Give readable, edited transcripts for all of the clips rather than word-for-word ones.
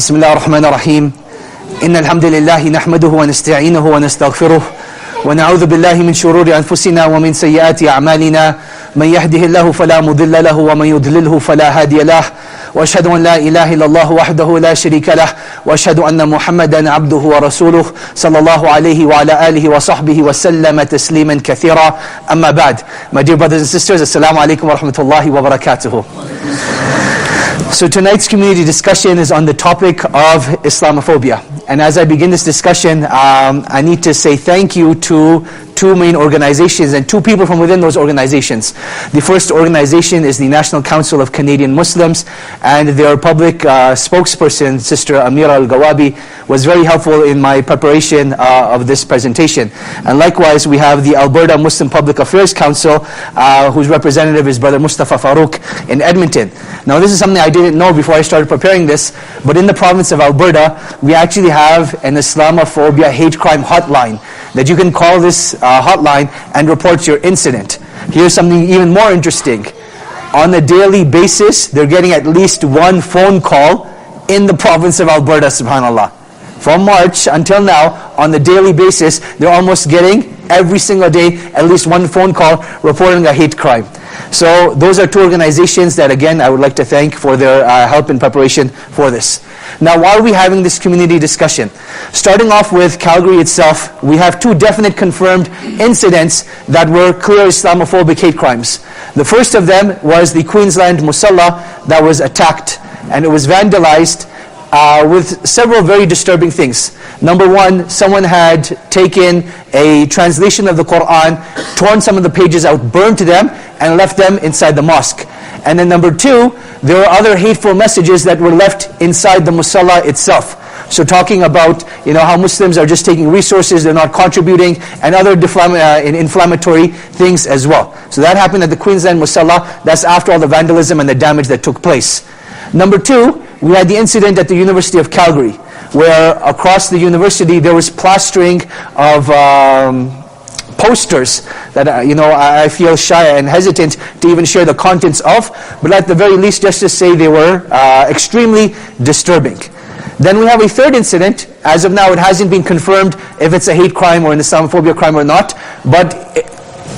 بسم الله الرحمن الرحيم إن الحمد لله نحمده ونستعينه ونستغفره ونعوذ بالله من شرور أنفسنا ومن سيئات أعمالنا من يهده الله فلا مضل له ومن يضلله فلا هادي له وأشهد أن لا إله إلا الله وحده لا شريك له وأشهد أن محمدا عبده ورسوله صلى الله عليه وعلى آله وصحبه وسلم تسليما كثيرا أما بعد. My dear brothers and sisters, Assalamu alaikum wa rahmatullahi wa barakatuhu. So tonight's community discussion is on the topic of Islamophobia. And as I begin this discussion, I need to say thank you to two main organizations and two people from within those organizations. The first organization is the National Council of Canadian Muslims, and their public spokesperson, Sister Amira Al-Gawabi, was very helpful in my preparation of this presentation. And likewise, we have the Alberta Muslim Public Affairs Council, whose representative is Brother Mustafa Farouk in Edmonton. Now this is something I didn't know before I started preparing this, but in the province of Alberta, we actually have an Islamophobia hate crime hotline that you can call this hotline and report your incident. Here's something even more interesting. On a daily basis, they're getting at least one phone call in the province of Alberta, subhanAllah. From March until now, on the daily basis, they're almost getting every single day at least one phone call reporting a hate crime. So those are two organizations that, again, I would like to thank for their help in preparation for this. Now, why are we having this community discussion? Starting off with Calgary itself, we have two definite confirmed incidents that were clear Islamophobic hate crimes. The first of them was the Queensland Musalla that was attacked, and it was vandalized with several very disturbing things. Number one, someone had taken a translation of the Quran, torn some of the pages out, burned them, and left them inside the mosque. And then number two, there were other hateful messages that were left inside the musalla itself. So talking about, how Muslims are just taking resources, they're not contributing, and other inflammatory things as well. So that happened at the Queensland Musalla. That's after all the vandalism and the damage that took place. Number two, we had the incident at the University of Calgary, where across the university there was plastering of posters that I feel shy and hesitant to even share the contents of, but at the very least just to say they were extremely disturbing. Then we have a third incident. As of now, it hasn't been confirmed if it's a hate crime or an Islamophobia crime or not, but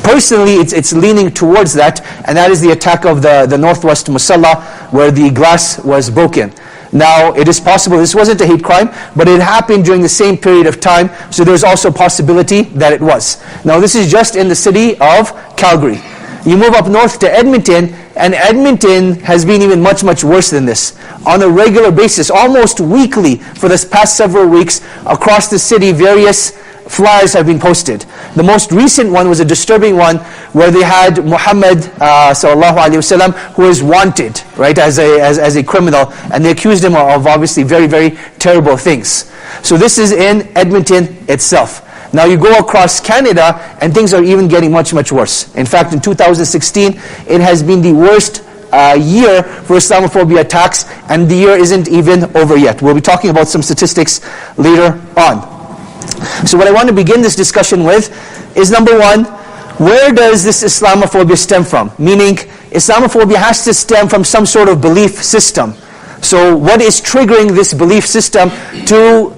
personally it's leaning towards that, and that is the attack of the Northwest Musalla, where the glass was broken. Now, it is possible this wasn't a hate crime, but it happened during the same period of time, so there's also a possibility that it was. Now, this is just in the city of Calgary. You move up north to Edmonton, and Edmonton has been even much, much worse than this. On a regular basis, almost weekly for this past several weeks, across the city, various flyers have been posted. The most recent one was a disturbing one where they had Muhammad sallallahu alaihi wasallam, who is wanted, right, as a criminal, and they accused him of obviously very, very terrible things. So this is in Edmonton itself. Now you go across Canada and things are even getting much, much worse. In fact, in 2016, it has been the worst year for Islamophobia attacks, and the year isn't even over yet. We'll be talking about some statistics later on. So what I want to begin this discussion with is, number one, where does this Islamophobia stem from? Meaning, Islamophobia has to stem from some sort of belief system. So what is triggering this belief system to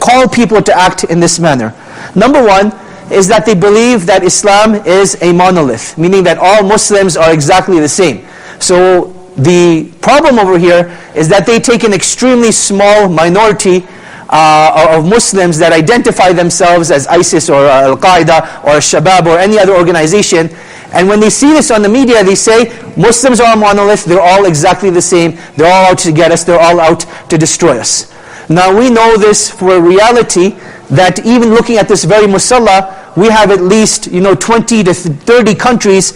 call people to act in this manner? Number one is that they believe that Islam is a monolith, meaning that all Muslims are exactly the same. So the problem over here is that they take an extremely small minority of Muslims that identify themselves as ISIS or Al-Qaeda or Shabab or any other organization, and when they see this on the media, they say, Muslims are a monolith, they're all exactly the same, they're all out to get us, they're all out to destroy us. Now we know this for reality, that even looking at this very musalla, we have at least 20 to 30 countries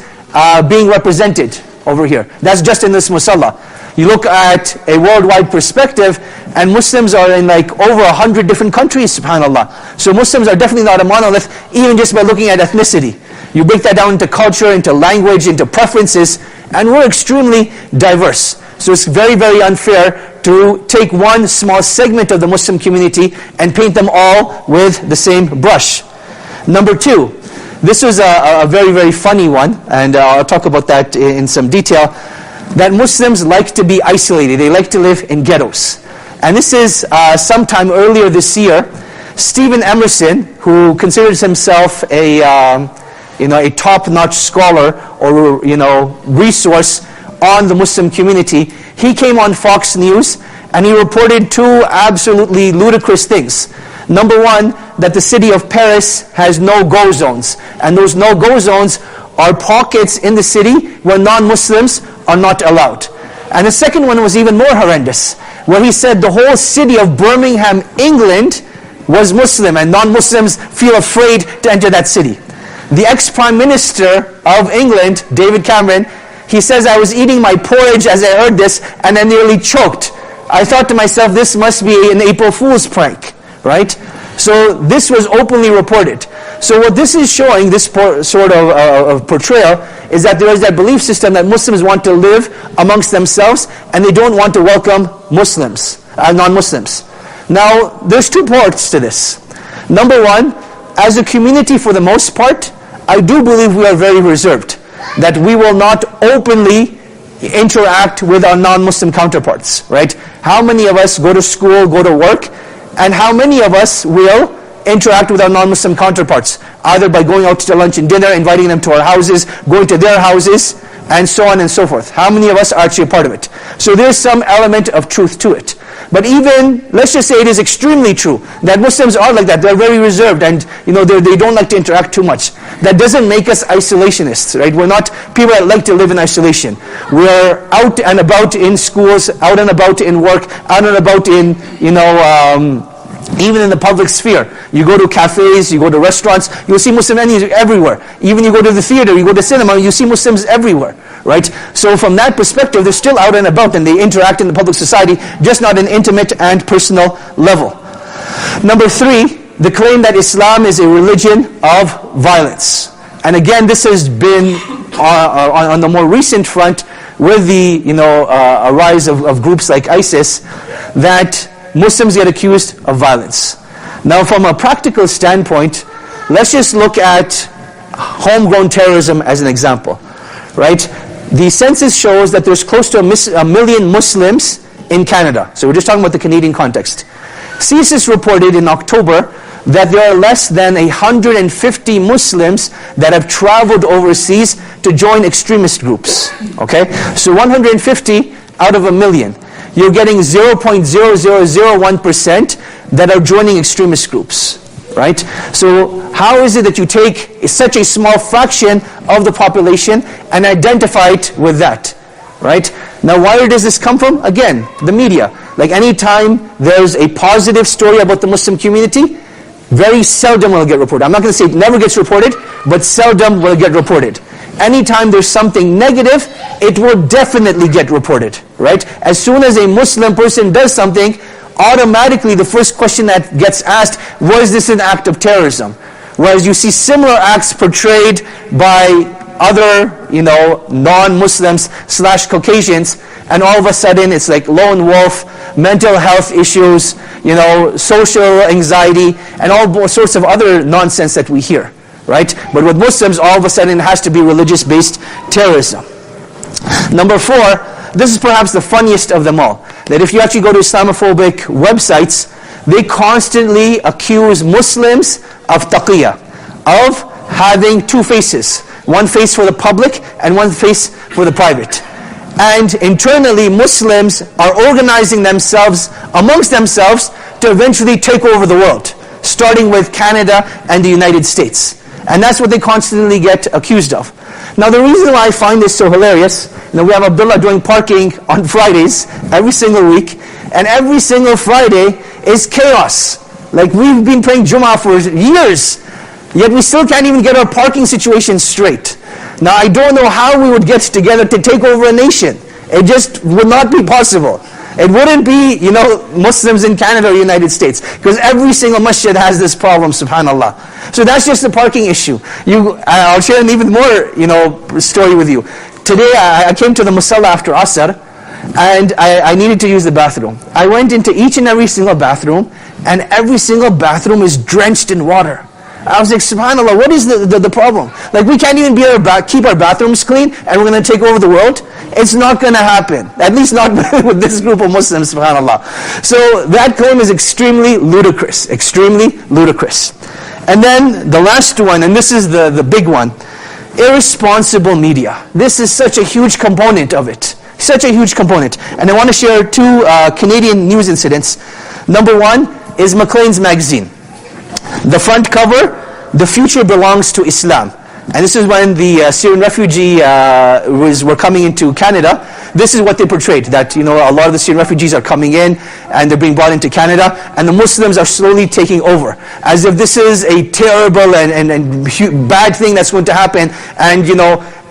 being represented over here. That's just in this musalla. You look at a worldwide perspective, and Muslims are in like over 100 different countries, subhanAllah. So Muslims are definitely not a monolith, even just by looking at ethnicity. You break that down into culture, into language, into preferences, and we're extremely diverse. So it's very, very unfair to take one small segment of the Muslim community and paint them all with the same brush. Number two, this was a very, very funny one, and I'll talk about that in some detail, that Muslims like to be isolated. They like to live in ghettos. And this is sometime earlier this year, Stephen Emerson, who considers himself a top-notch scholar or resource on the Muslim community, he came on Fox News and he reported two absolutely ludicrous things. Number one, that the city of Paris has no-go zones, and those no-go zones are pockets in the city where non-Muslims are not allowed. And the second one was even more horrendous, where he said the whole city of Birmingham, England was Muslim, and non-Muslims feel afraid to enter that city. The ex-Prime Minister of England, David Cameron, he says, I was eating my porridge as I heard this, and I nearly choked. I thought to myself, this must be an April Fool's prank, right? So this was openly reported. So what this is showing, this sort of portrayal, is that there is that belief system that Muslims want to live amongst themselves, and they don't want to welcome Muslims, non-Muslims. Now, there's two parts to this. Number one, as a community for the most part, I do believe we are very reserved, that we will not openly interact with our non-Muslim counterparts, right? How many of us go to school, go to work, and how many of us will interact with our non-Muslim counterparts, either by going out to lunch and dinner, inviting them to our houses, going to their houses, and so on and so forth. How many of us are actually a part of it? So there's some element of truth to it. But even, let's just say it is extremely true that Muslims are like that. They're very reserved, and they don't like to interact too much. That doesn't make us isolationists, right? We're not people that like to live in isolation. We're out and about in schools, out and about in work, out and about in, even in the public sphere. You go to cafes, you go to restaurants, you'll see Muslim enemies everywhere. Even you go to the theater, you go to cinema, you see Muslims everywhere, right? So from that perspective, they're still out and about and they interact in the public society, just not an intimate and personal level. Number three, the claim that Islam is a religion of violence. And again, this has been on the more recent front with the a rise of groups like ISIS, that Muslims get accused of violence. Now from a practical standpoint, let's just look at homegrown terrorism as an example, right? The census shows that there's close to a million Muslims in Canada. So we're just talking about the Canadian context. CSIS reported in October that there are less than 150 Muslims that have traveled overseas to join extremist groups, okay? So 150 out of a million. You're getting 0.0001% that are joining extremist groups, right? So how is it that you take such a small fraction of the population and identify it with that, right? Now where does this come from? Again, the media. Like anytime there's a positive story about the Muslim community, very seldom will it get reported. I'm not going to say it never gets reported, but seldom will it get reported. Anytime there's something negative, it will definitely get reported, right? As soon as a Muslim person does something, automatically the first question that gets asked, was this an act of terrorism? Whereas you see similar acts portrayed by other, non-Muslims / Caucasians, and all of a sudden it's like lone wolf, mental health issues, social anxiety, and all sorts of other nonsense that we hear. Right? But with Muslims, all of a sudden it has to be religious-based terrorism. Number four, this is perhaps the funniest of them all. That if you actually go to Islamophobic websites, they constantly accuse Muslims of taqiyya, of having two faces. One face for the public and one face for the private. And internally, Muslims are organizing themselves amongst themselves to eventually take over the world, starting with Canada and the United States. And that's what they constantly get accused of. Now the reason why I find this so hilarious, we have Abdullah doing parking on Fridays every single week, and every single Friday is chaos. Like we've been praying Jummah for years, yet we still can't even get our parking situation straight. Now I don't know how we would get together to take over a nation. It just would not be possible. It wouldn't be, Muslims in Canada or United States, because every single masjid has this problem, subhanAllah. So that's just the parking issue. I'll share an even more, story with you. Today I came to the Musalla after Asr, and I needed to use the bathroom. I went into each and every single bathroom, and every single bathroom is drenched in water. I was like, subhanAllah, what is the problem? Like, we can't even keep our bathrooms clean, and we're going to take over the world? It's not going to happen. At least not with this group of Muslims, subhanAllah. So that claim is extremely ludicrous. Extremely ludicrous. And then the last one, and this is the big one, irresponsible media. This is such a huge component of it. Such a huge component. And I want to share two Canadian news incidents. Number one is Maclean's magazine. The front cover, "The future belongs to Islam." And this is when the Syrian refugee were coming into Canada. This is what they portrayed, that a lot of the Syrian refugees are coming in and they're being brought into Canada, and the Muslims are slowly taking over, as if this is a terrible and bad thing that's going to happen, and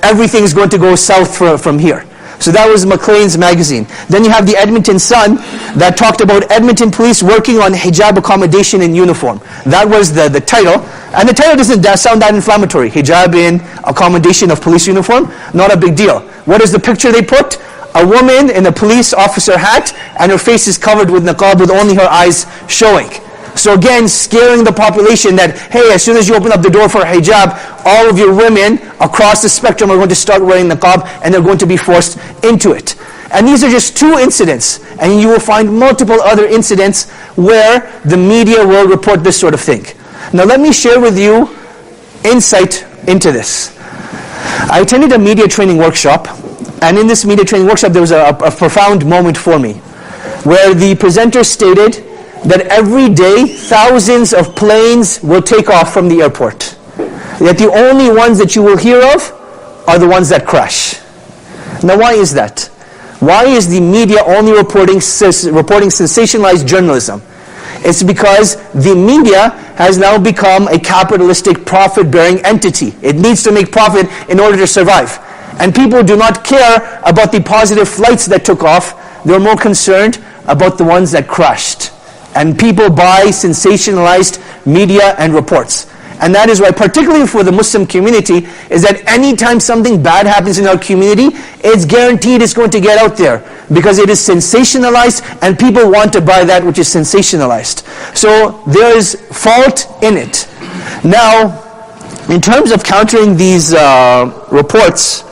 everything's going to go south from here. So that was Maclean's magazine. Then you have the Edmonton Sun that talked about Edmonton police working on hijab accommodation in uniform. That was the title. And the title doesn't sound that inflammatory. Hijab in accommodation of police uniform, not a big deal. What is the picture they put? A woman in a police officer hat, and her face is covered with niqab with only her eyes showing. So again, scaring the population that, hey, as soon as you open up the door for hijab, all of your women across the spectrum are going to start wearing niqab, and they're going to be forced into it. And these are just two incidents, and you will find multiple other incidents where the media will report this sort of thing. Now let me share with you insight into this. I attended a media training workshop, and in this media training workshop there was a profound moment for me, where the presenter stated that every day thousands of planes will take off from the airport. Yet the only ones that you will hear of are the ones that crash. Now why is that? Why is the media only reporting sensationalized journalism? It's because the media has now become a capitalistic profit-bearing entity. It needs to make profit in order to survive. And people do not care about the positive flights that took off. They're more concerned about the ones that crashed. And people buy sensationalized media and reports. And that is why, particularly for the Muslim community, is that anytime something bad happens in our community, it's guaranteed it's going to get out there, because it is sensationalized and people want to buy that which is sensationalized. So there is fault in it. Now, in terms of countering these reports,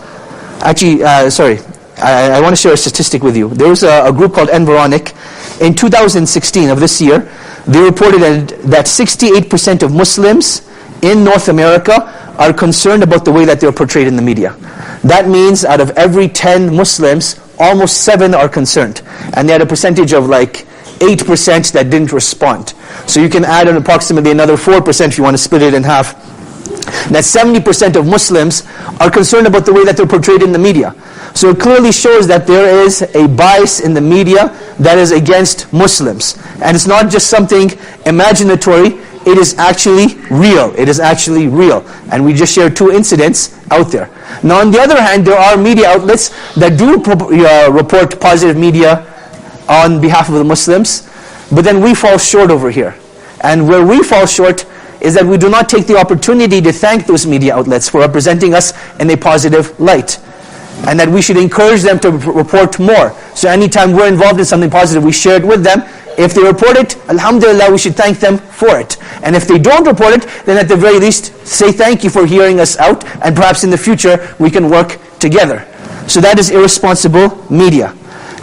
actually, I want to share a statistic with you. There was a group called Environic. In 2016 of this year, they reported that 68% of Muslims in North America are concerned about the way that they're portrayed in the media. That means out of every 10 Muslims, almost 7 are concerned. And they had a percentage of like 8% that didn't respond. So you can add an approximately another 4% if you want to split it in half. That 70% of Muslims are concerned about the way that they're portrayed in the media. So it clearly shows that there is a bias in the media that is against Muslims. And it's not just something imaginatory, it is actually real. It is actually real. And we just shared 2 incidents out there. Now on the other hand, there are media outlets that do report positive media on behalf of the Muslims, but then we fall short over here. And where we fall short is that we do not take the opportunity to thank those media outlets for representing us in a positive light. And that we should encourage them to report more. So anytime we're involved in something positive, we share it with them. If they report it, alhamdulillah, we should thank them for it. And if they don't report it, then at the very least, say thank you for hearing us out, and perhaps in the future, we can work together. So that is irresponsible media.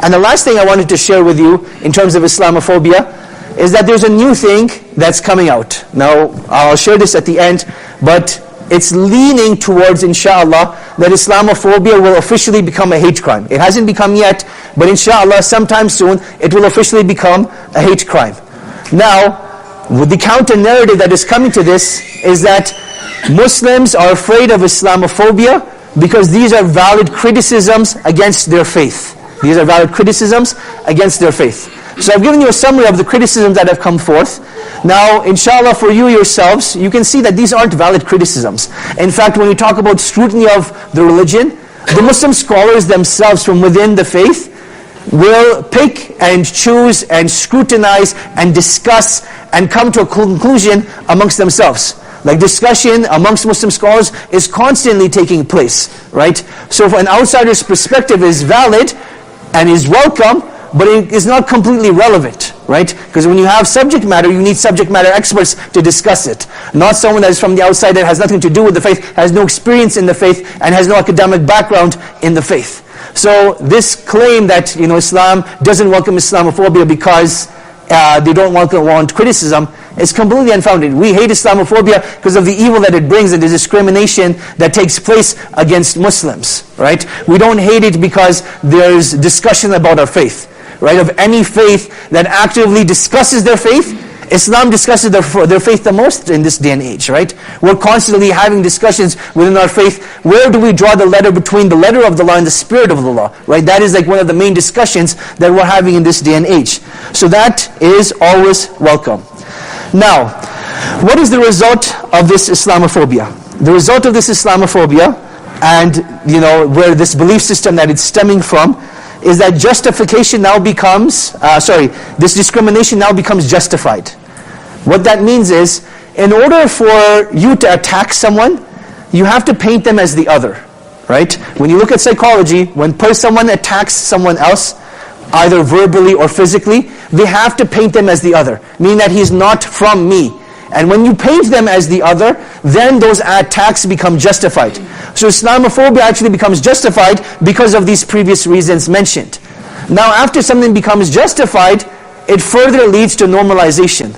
And the last thing I wanted to share with you in terms of Islamophobia is that there's a new thing that's coming out. Now, I'll share this at the end, but it's leaning towards, inshallah, that Islamophobia will officially become a hate crime. It hasn't become yet, but inshallah, sometime soon, it will officially become a hate crime. Now, with the counter narrative that is coming to this is that Muslims are afraid of Islamophobia because these are valid criticisms against their faith. These are valid criticisms against their faith. So I've given you a summary of the criticisms that have come forth. Now, inshallah, for you yourselves, you can see that these aren't valid criticisms. In fact, when we talk about scrutiny of the religion, the Muslim scholars themselves from within the faith will pick and choose and scrutinize and discuss and come to a conclusion amongst themselves. Like discussion amongst Muslim scholars is constantly taking place, right? So if an outsider's perspective is valid and is welcome, but it is not completely relevant, right? Because when you have subject matter, you need subject matter experts to discuss it. Not someone that is from the outside that has nothing to do with the faith, has no experience in the faith, and has no academic background in the faith. So this claim that Islam doesn't welcome Islamophobia because they don't want criticism is completely unfounded. We hate Islamophobia because of the evil that it brings and the discrimination that takes place against Muslims, right? We don't hate it because there's discussion about our faith, right? Of any faith that actively discusses their faith, Islam discusses their faith the most in this day and age, right? We're constantly having discussions within our faith. Where do we draw the letter between the letter of the law and the spirit of the law, right? That is like one of the main discussions that we're having in this day and age. So that is always welcome. Now, what is the result of this Islamophobia? The result of this Islamophobia and where this belief system that it's stemming from is that justification now becomes, this discrimination now becomes justified. What that means is, in order for you to attack someone, you have to paint them as the other, right? When you look at psychology, when someone attacks someone else, either verbally or physically, they have to paint them as the other, meaning that he's not from me. And when you paint them as the other, then those attacks become justified. So Islamophobia actually becomes justified because of these previous reasons mentioned. Now after something becomes justified, it further leads to normalization,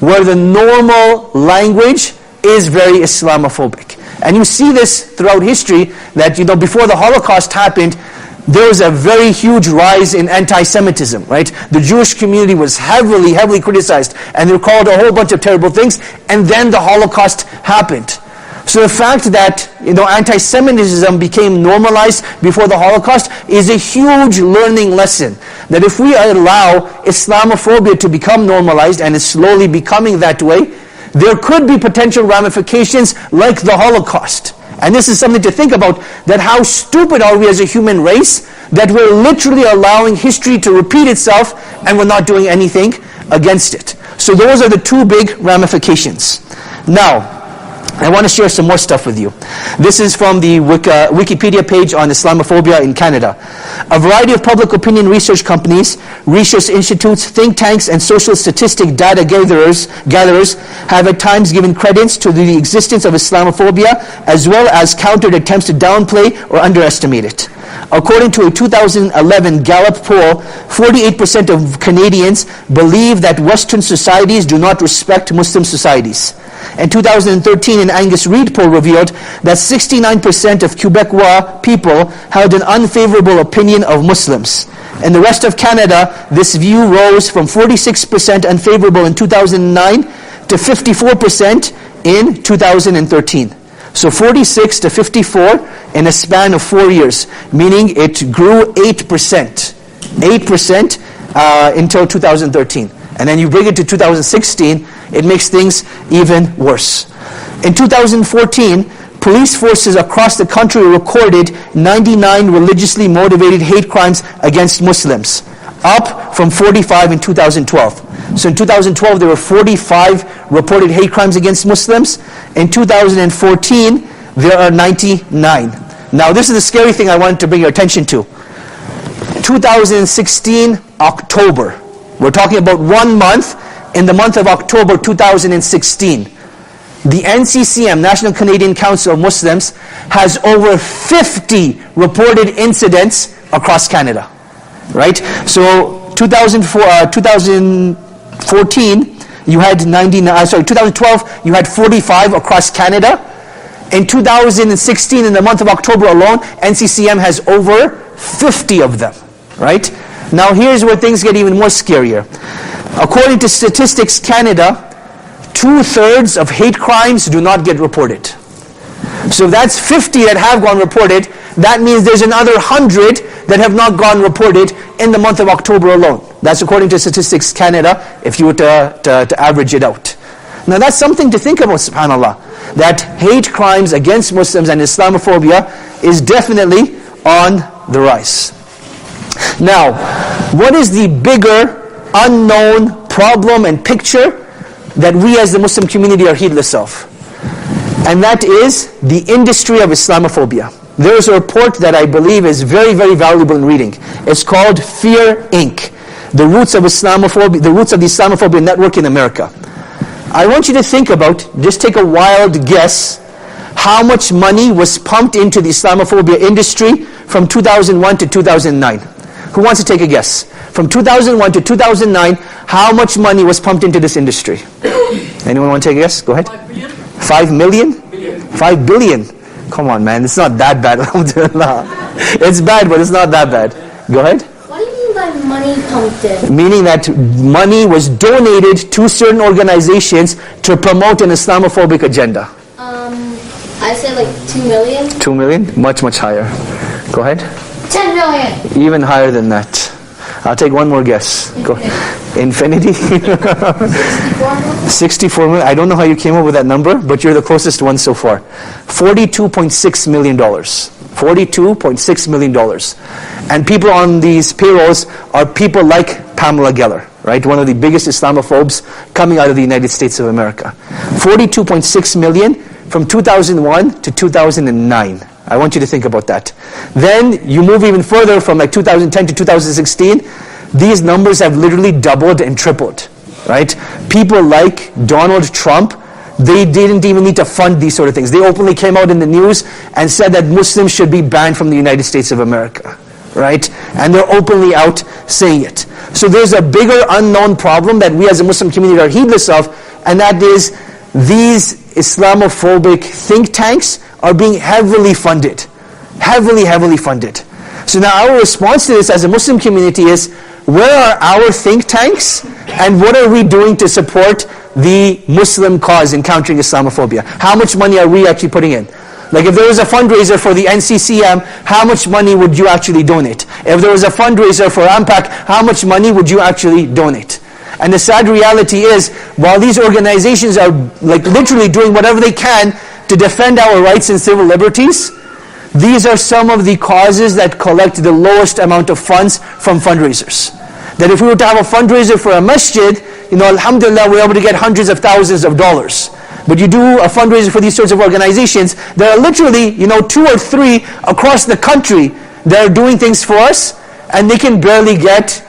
where the normal language is very Islamophobic. And you see this throughout history, that before the Holocaust happened, there was a very huge rise in anti-Semitism, right? The Jewish community was heavily criticized, and they were called a whole bunch of terrible things, and then the Holocaust happened. So the fact that anti-Semitism became normalized before the Holocaust is a huge learning lesson. That if we allow Islamophobia to become normalized, and is slowly becoming that way, there could be potential ramifications like the Holocaust. And this is something to think about, that how stupid are we as a human race, that we're literally allowing history to repeat itself and we're not doing anything against it. So those are the two big ramifications. Now, I want to share some more stuff with you. This is from the Wikipedia page on Islamophobia in Canada. A variety of public opinion research companies, research institutes, think tanks, and social statistic data gatherers have at times given credence to the existence of Islamophobia, as well as countered attempts to downplay or underestimate it. According to a 2011 Gallup poll, 48% of Canadians believe that Western societies do not respect Muslim societies. In 2013, an Angus Reid poll revealed that 69% of Quebecois people held an unfavorable opinion of Muslims. In the rest of Canada, this view rose from 46% unfavorable in 2009 to 54% in 2013. So 46 to 54 in a span of 4 years, meaning it grew 8% until 2013. And then you bring it to 2016, it makes things even worse. In 2014, police forces across the country recorded 99 religiously motivated hate crimes against Muslims, up from 45 in 2012. So in 2012, there were 45 reported hate crimes against Muslims. In 2014, there are 99. Now this is the scary thing I wanted to bring your attention to. 2016, October. We're talking about 1 month, in the month of October 2016. The NCCM, National Canadian Council of Muslims, has over 50 reported incidents across Canada. Right? So 2014, you had 2012, you had 45 across Canada. In 2016, in the month of October alone, NCCM has over 50 of them. Right? Now here's where things get even more scarier. According to Statistics Canada, 2/3 of hate crimes do not get reported. So if that's 50 that have gone reported, that means there's another 100 that have not gone reported in the month of October alone. That's according to Statistics Canada, if you were to average it out. Now that's something to think about, subhanAllah. That hate crimes against Muslims and Islamophobia is definitely on the rise. Now, what is the bigger unknown problem and picture that we as the Muslim community are heedless of? And that is the industry of Islamophobia. there is a report that I believe is very, very valuable in reading. It's called Fear Inc. The Roots of Islamophobia, the Roots of the Islamophobia Network in America. I want you to think about, just take a wild guess, how much money was pumped into the Islamophobia industry from 2001 to 2009. Who wants to take a guess? From 2001 to 2009, how much money was pumped into this industry? Anyone want to take a guess? Go ahead. 5 million? 5 billion. Come on, man, it's not that bad. It's bad, but it's not that bad. Go ahead. What do you mean by money pumped in? Meaning that money was donated to certain organizations to promote an Islamophobic agenda. I say like 2 million. 2 million? Much, much higher. Go ahead. 10 million. Even higher than that. I'll take one more guess. Go. Infinity? 64 million. I don't know how you came up with that number, but you're the closest one so far. $42.6 million. $42.6 million. And people on these payrolls are people like Pamela Geller, right? One of the biggest Islamophobes coming out of the United States of America. 42.6 million from 2001 to 2009. I want you to think about that. Then you move even further from like 2010 to 2016. These numbers have literally doubled and tripled, right? People like Donald Trump, they didn't even need to fund these sort of things. They openly came out in the news and said that Muslims should be banned from the United States of America, right? And they're openly out saying it. So there's a bigger unknown problem that we as a Muslim community are heedless of, and that is these Islamophobic think tanks are being heavily funded. Heavily funded. So now our response to this as a Muslim community is, where are our think tanks and what are we doing to support the Muslim cause in countering Islamophobia? How much money are we actually putting in? Like if there was a fundraiser for the NCCM, how much money would you actually donate? If there was a fundraiser for AMPAC, how much money would you actually donate? And the sad reality is, while these organizations are like literally doing whatever they can to defend our rights and civil liberties, these are some of the causes that collect the lowest amount of funds from fundraisers. That if we were to have a fundraiser for a masjid, alhamdulillah, we're able to get hundreds of thousands of dollars. But you do a fundraiser for these sorts of organizations, there are literally, 2 or 3 across the country that are doing things for us, and they can barely get,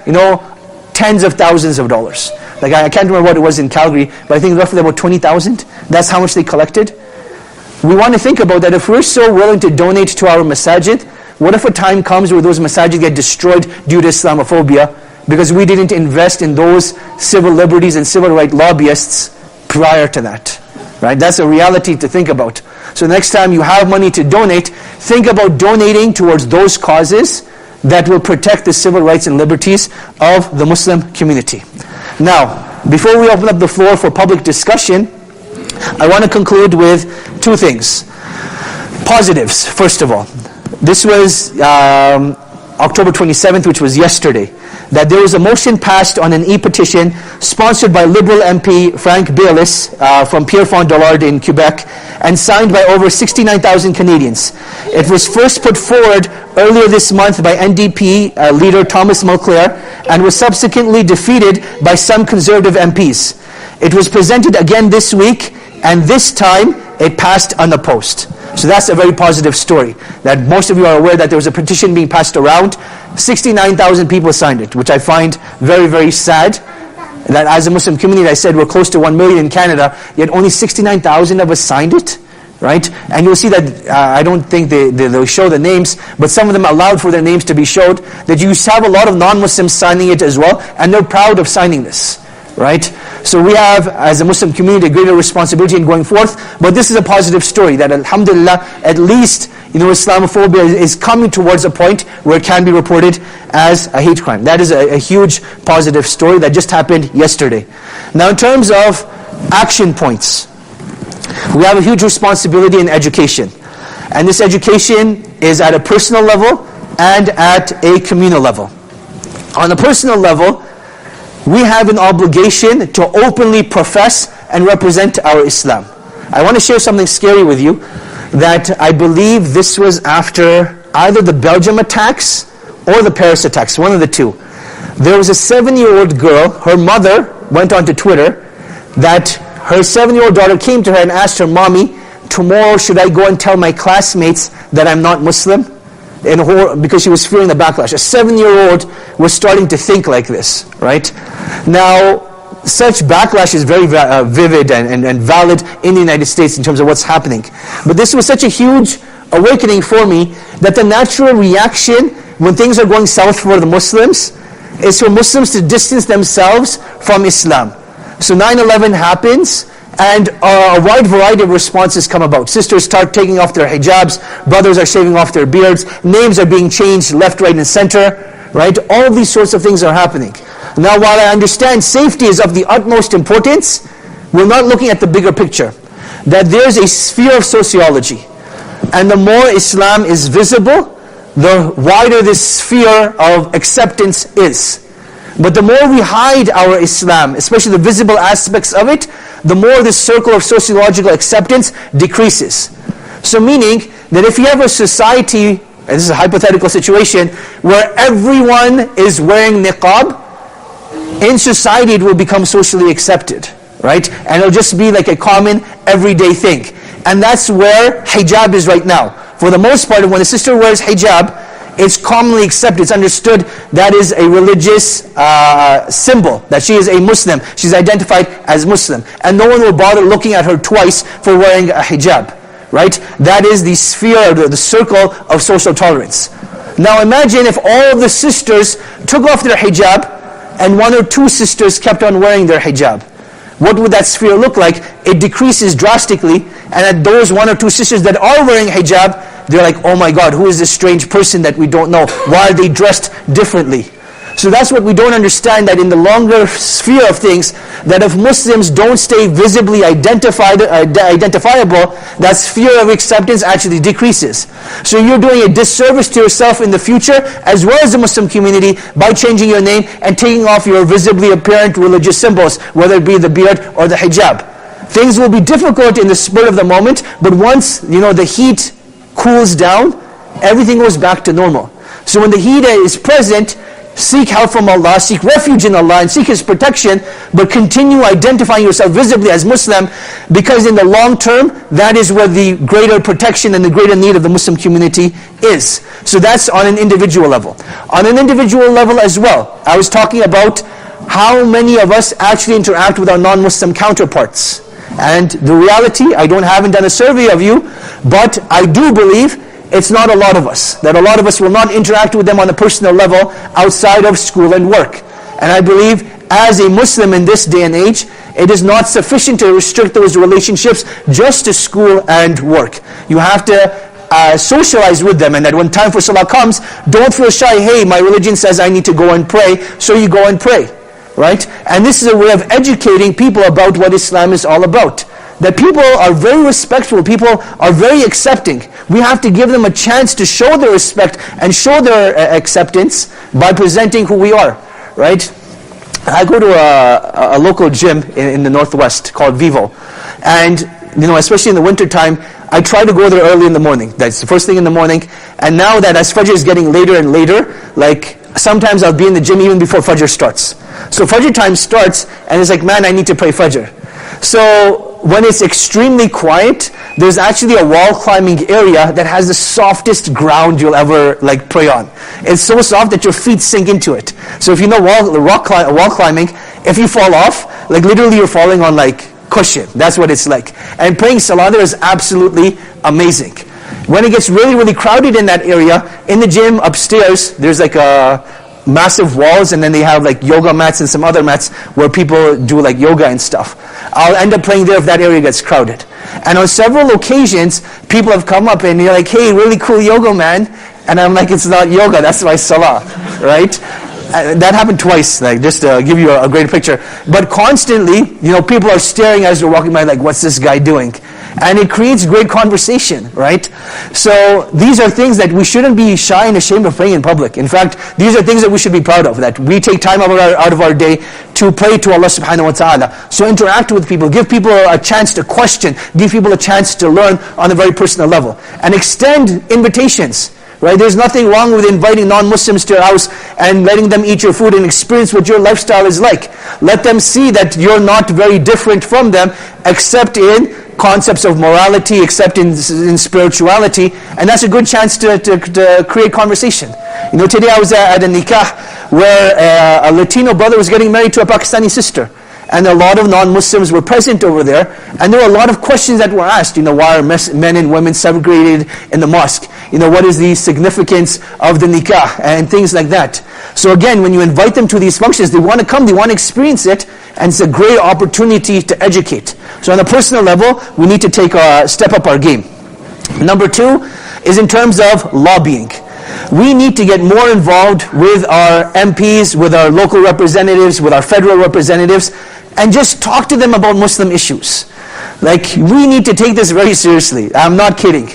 tens of thousands of dollars. Like I can't remember what it was in Calgary, but I think roughly about 20,000. That's how much they collected. We want to think about that. If we're so willing to donate to our masajid, what if a time comes where those masajid get destroyed due to Islamophobia because we didn't invest in those civil liberties and civil rights lobbyists prior to that? Right? That's a reality to think about. So next time you have money to donate, think about donating towards those causes that will protect the civil rights and liberties of the Muslim community. Now, before we open up the floor for public discussion, I want to conclude with 2 things. Positives, first of all. This was October 27th, which was yesterday, that there was a motion passed on an e-petition sponsored by Liberal MP Frank Baylis from Pierrefonds-Dollard in Quebec and signed by over 69,000 Canadians. It was first put forward earlier this month by NDP leader Thomas Mulcair and was subsequently defeated by some Conservative MPs. It was presented again this week, and this time it passed unopposed. So that's a very positive story, that most of you are aware that there was a petition being passed around. 69,000 people signed it, which I find very, very sad. That as a Muslim community, I said we're close to 1 million in Canada, yet only 69,000 of us signed it, right? And you'll see that, I don't think they'll show the names, but some of them allowed for their names to be showed, that you have a lot of non-Muslims signing it as well, and they're proud of signing this, right? So we have, as a Muslim community, a greater responsibility in going forth, but this is a positive story, that alhamdulillah, at least, Islamophobia is coming towards a point where it can be reported as a hate crime. That is a huge positive story that just happened yesterday. Now in terms of action points, we have a huge responsibility in education. And this education is at a personal level and at a communal level. On a personal level, we have an obligation to openly profess and represent our Islam. I want to share something scary with you, that I believe this was after either the Belgium attacks or the Paris attacks, one of the two. There was a 7-year-old girl, her mother went onto Twitter, that her 7-year-old daughter came to her and asked her mommy tomorrow should I go and tell my classmates that I'm not Muslim? Because she was fearing the backlash. A 7-year-old was starting to think like this, right? Now, such backlash is very vivid and valid in the United States in terms of what's happening. But this was such a huge awakening for me that the natural reaction when things are going south for the Muslims is for Muslims to distance themselves from Islam. So 9/11 happens, and a wide variety of responses come about. Sisters start taking off their hijabs, brothers are shaving off their beards, names are being changed left, right, and center, right? All of these sorts of things are happening. Now, while I understand safety is of the utmost importance, we're not looking at the bigger picture. That there's a sphere of sociology. And the more Islam is visible, the wider this sphere of acceptance is. But the more we hide our Islam, especially the visible aspects of it, the more this circle of sociological acceptance decreases. So meaning that if you have a society, and this is a hypothetical situation, where everyone is wearing niqab, in society it will become socially accepted, right? And it'll just be like a common everyday thing. And that's where hijab is right now. For the most part, when a sister wears hijab, it's commonly accepted, it's understood that is a religious symbol, that she is a Muslim, she's identified as Muslim. And no one will bother looking at her twice for wearing a hijab, right? That is the sphere, the circle of social tolerance. Now imagine if all of the sisters took off their hijab and 1 or 2 sisters kept on wearing their hijab. What would that sphere look like? It decreases drastically, and at those 1 or 2 sisters that are wearing hijab, they're like, oh my God, who is this strange person that we don't know? Why are they dressed differently? So that's what we don't understand, that in the longer sphere of things, that if Muslims don't stay visibly identifiable, that sphere of acceptance actually decreases. So you're doing a disservice to yourself in the future, as well as the Muslim community, by changing your name and taking off your visibly apparent religious symbols, whether it be the beard or the hijab. Things will be difficult in the spur of the moment, but once the heat cools down, everything goes back to normal. So when the heat is present, seek help from Allah, seek refuge in Allah, and seek His protection, but continue identifying yourself visibly as Muslim, because in the long term, that is where the greater protection and the greater need of the Muslim community is. So that's on an individual level. On an individual level as well, I was talking about how many of us actually interact with our non-Muslim counterparts. And the reality, I haven't done a survey of you, but I do believe it's not a lot of us. That a lot of us will not interact with them on a personal level outside of school and work. And I believe as a Muslim in this day and age, it is not sufficient to restrict those relationships just to school and work. You have to socialize with them, and that when time for salah comes, don't feel shy. Hey, my religion says I need to go and pray, so you go and pray. Right? And this is a way of educating people about what Islam is all about. That people are very respectful, people are very accepting. We have to give them a chance to show their respect and show their acceptance by presenting who we are. Right? I go to a local gym in the Northwest called Vivo. And especially in the winter time, I try to go there early in the morning. That's the first thing in the morning. And now that as Fajr is getting later and later, like sometimes I'll be in the gym even before Fajr starts. So Fajr time starts, and it's like, man, I need to pray Fajr. So when it's extremely quiet, there's actually a wall climbing area that has the softest ground you'll ever pray on. It's so soft that your feet sink into it. So if you know wall climbing, if you fall off, literally you're falling on cushion. That's what it's like. And praying salah there is absolutely amazing. When it gets really, really crowded in that area, in the gym upstairs, there's massive walls, and then they have yoga mats and some other mats where people do yoga and stuff. I'll end up praying there if that area gets crowded. And on several occasions, people have come up and you're like, hey, really cool yoga, man. And I'm like, it's not yoga, that's my salah, right? That happened twice, just to give you a great picture. But constantly, people are staring as they're walking by, what's this guy doing? And it creates great conversation, right? So these are things that we shouldn't be shy and ashamed of praying in public. In fact, these are things that we should be proud of, that we take time out of our day to pray to Allah subhanahu wa ta'ala. So interact with people, give people a chance to question, give people a chance to learn on a very personal level. And extend invitations. Right? There's nothing wrong with inviting non-Muslims to your house and letting them eat your food and experience what your lifestyle is like. Let them see that you're not very different from them, except in concepts of morality, acceptance in spirituality, and that's a good chance to create conversation. You know, today I was at a nikah where a Latino brother was getting married to a Pakistani sister. And a lot of non-Muslims were present over there, and there were a lot of questions that were asked. You know, why are men and women segregated in the mosque? You know, what is the significance of the nikah and things like that. So again, when you invite them to these functions, they want to come, they want to experience it, and it's a great opportunity to educate. So on a personal level, we need to step up our game. Number 2 is in terms of lobbying. We need to get more involved with our MPs, with our local representatives, with our federal representatives, and just talk to them about Muslim issues. Like, we need to take this very seriously. I'm not kidding.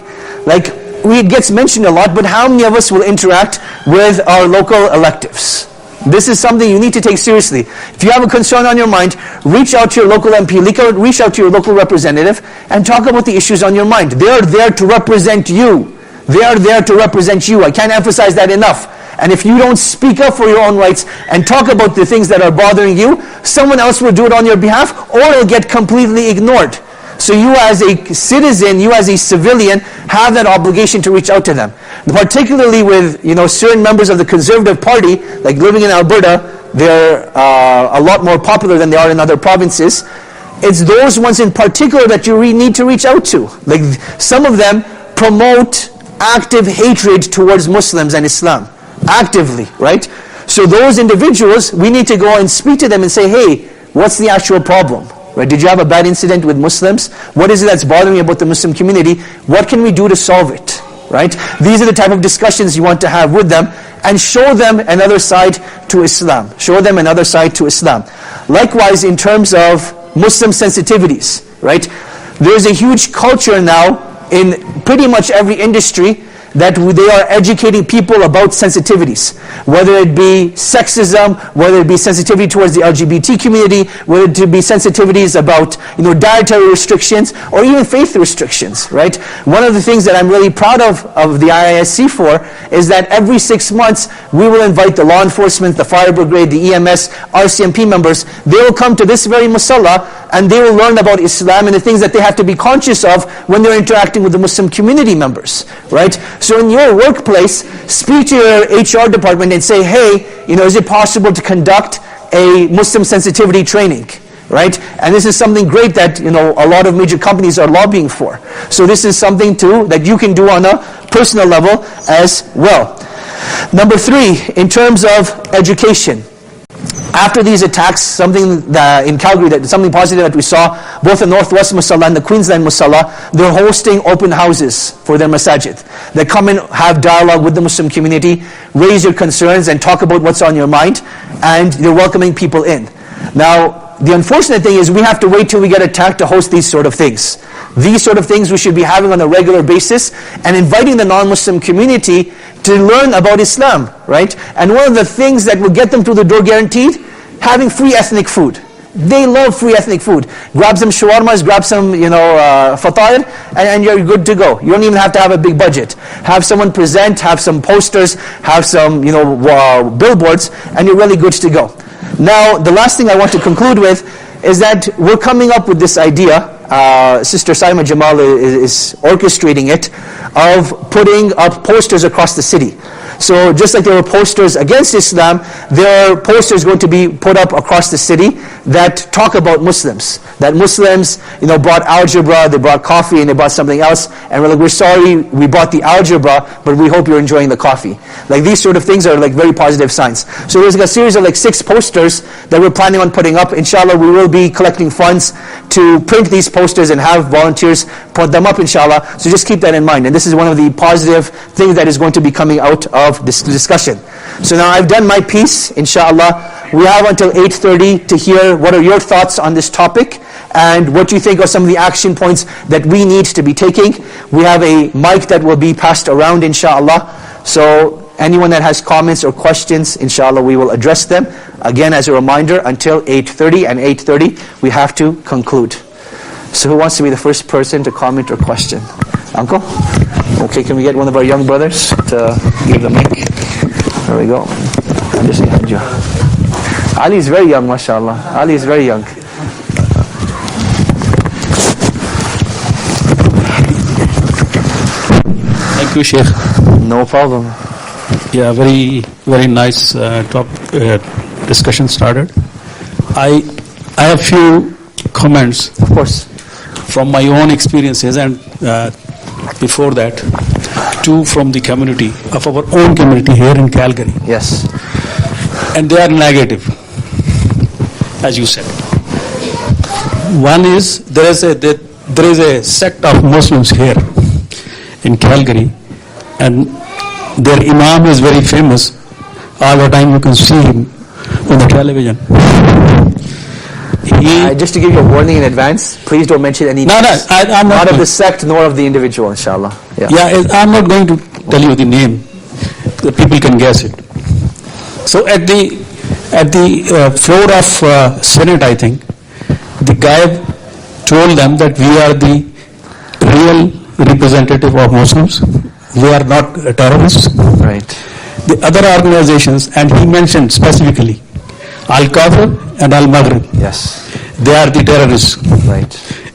Like, it gets mentioned a lot, but how many of us will interact with our local electives? This is something you need to take seriously. If you have a concern on your mind, reach out to your local MP, reach out to your local representative, and talk about the issues on your mind. They are there to represent you. They are there to represent you. I can't emphasize that enough. And if you don't speak up for your own rights and talk about the things that are bothering you, someone else will do it on your behalf, or it'll get completely ignored. So you as a citizen, you as a civilian, have that obligation to reach out to them. Particularly with, you know, certain members of the Conservative Party, like living in Alberta, they're a lot more popular than they are in other provinces. It's those ones in particular that you need to reach out to. Like, some of them promote active hatred towards Muslims and Islam. Actively, right? So those individuals, we need to go and speak to them and say, hey, what's the actual problem? Right? Did you have a bad incident with Muslims? What is it that's bothering you about the Muslim community? What can we do to solve it? Right? These are the type of discussions you want to have with them, and show them another side to Islam. Show them another side to Islam. Likewise, in terms of Muslim sensitivities, right? There's a huge culture now in pretty much every industry that they are educating people about sensitivities, whether it be sexism, whether it be sensitivity towards the LGBT community, whether it be sensitivities about, you know, dietary restrictions, or even faith restrictions, right? One of the things that I'm really proud of the IISC for is that every 6 months we will invite the law enforcement, the fire brigade, the EMS, RCMP members. They will come to this very musalla and they will learn about Islam and the things that they have to be conscious of when they're interacting with the Muslim community members, right? So in your workplace, speak to your HR department and say, hey, you know, is it possible to conduct a Muslim sensitivity training, right? And this is something great that, you know, a lot of major companies are lobbying for. So this is something too that you can do on a personal level as well. Number 3, in terms of education. After these attacks, something that in Calgary, something positive that we saw, both the Northwest Musalla and the Queensland Musalla, they're hosting open houses for their masajid. They come and have dialogue with the Muslim community, raise your concerns and talk about what's on your mind, and they're welcoming people in. Now, the unfortunate thing is we have to wait till we get attacked to host these sort of things. These sort of things we should be having on a regular basis and inviting the non-Muslim community to learn about Islam, right? And one of the things that will get them through the door guaranteed, having free ethnic food. They love free ethnic food. Grab some shawarmas, grab some, you know, fatair, and you're good to go. You don't even have to have a big budget. Have someone present, have some posters, have some, you know, billboards, and you're really good to go. Now, the last thing I want to conclude with is that we're coming up with this idea, Sister Saima Jamal is orchestrating it, of putting up posters across the city. So just like there were posters against Islam, there are posters going to be put up across the city that talk about Muslims. That Muslims, you know, brought algebra, they brought coffee, and they brought something else. And we're like, we're sorry we bought the algebra, but we hope you're enjoying the coffee. Like, these sort of things are like very positive signs. So there's like a series of like 6 posters that we're planning on putting up. Inshallah, we will be collecting funds to print these posters and have volunteers put them up, inshallah. So just keep that in mind. And this is one of the positive things that is going to be coming out of this discussion. So now I've done my piece, inshallah. We have until 8:30 to hear what are your thoughts on this topic and what you think are some of the action points that we need to be taking. We have a mic that will be passed around, inshallah. So anyone that has comments or questions, inshallah, we will address them. Again, as a reminder, until 8:30, and 8:30 we have to conclude. So who wants to be the first person to comment or question? Uncle? Okay, can we get one of our young brothers to give the mic? There we go. I'm just behind you. Ali is very young, mashallah. Ali is very young. Thank you, Sheikh. No problem. Yeah, very nice discussion started. I have few comments. Of course. From my own experiences and before that, two from the community, of our own community here in Calgary. Yes. And they are negative, as you said. One is, there is a sect of Muslims here in Calgary, and their imam is very famous. All the time you can see him on the television. Just to give you a warning in advance, please don't mention any names. I'm not of the sect nor of the individual, inshallah. Yeah, I'm not going to tell you the name. The people can guess it. So at the floor of Senate, I think, the guy told them that we are the real representative of Muslims. We are not terrorists. Right. The other organizations, and he mentioned specifically Al-Qaeda and Al-Maghrib. Yes. They are the terrorists. Right.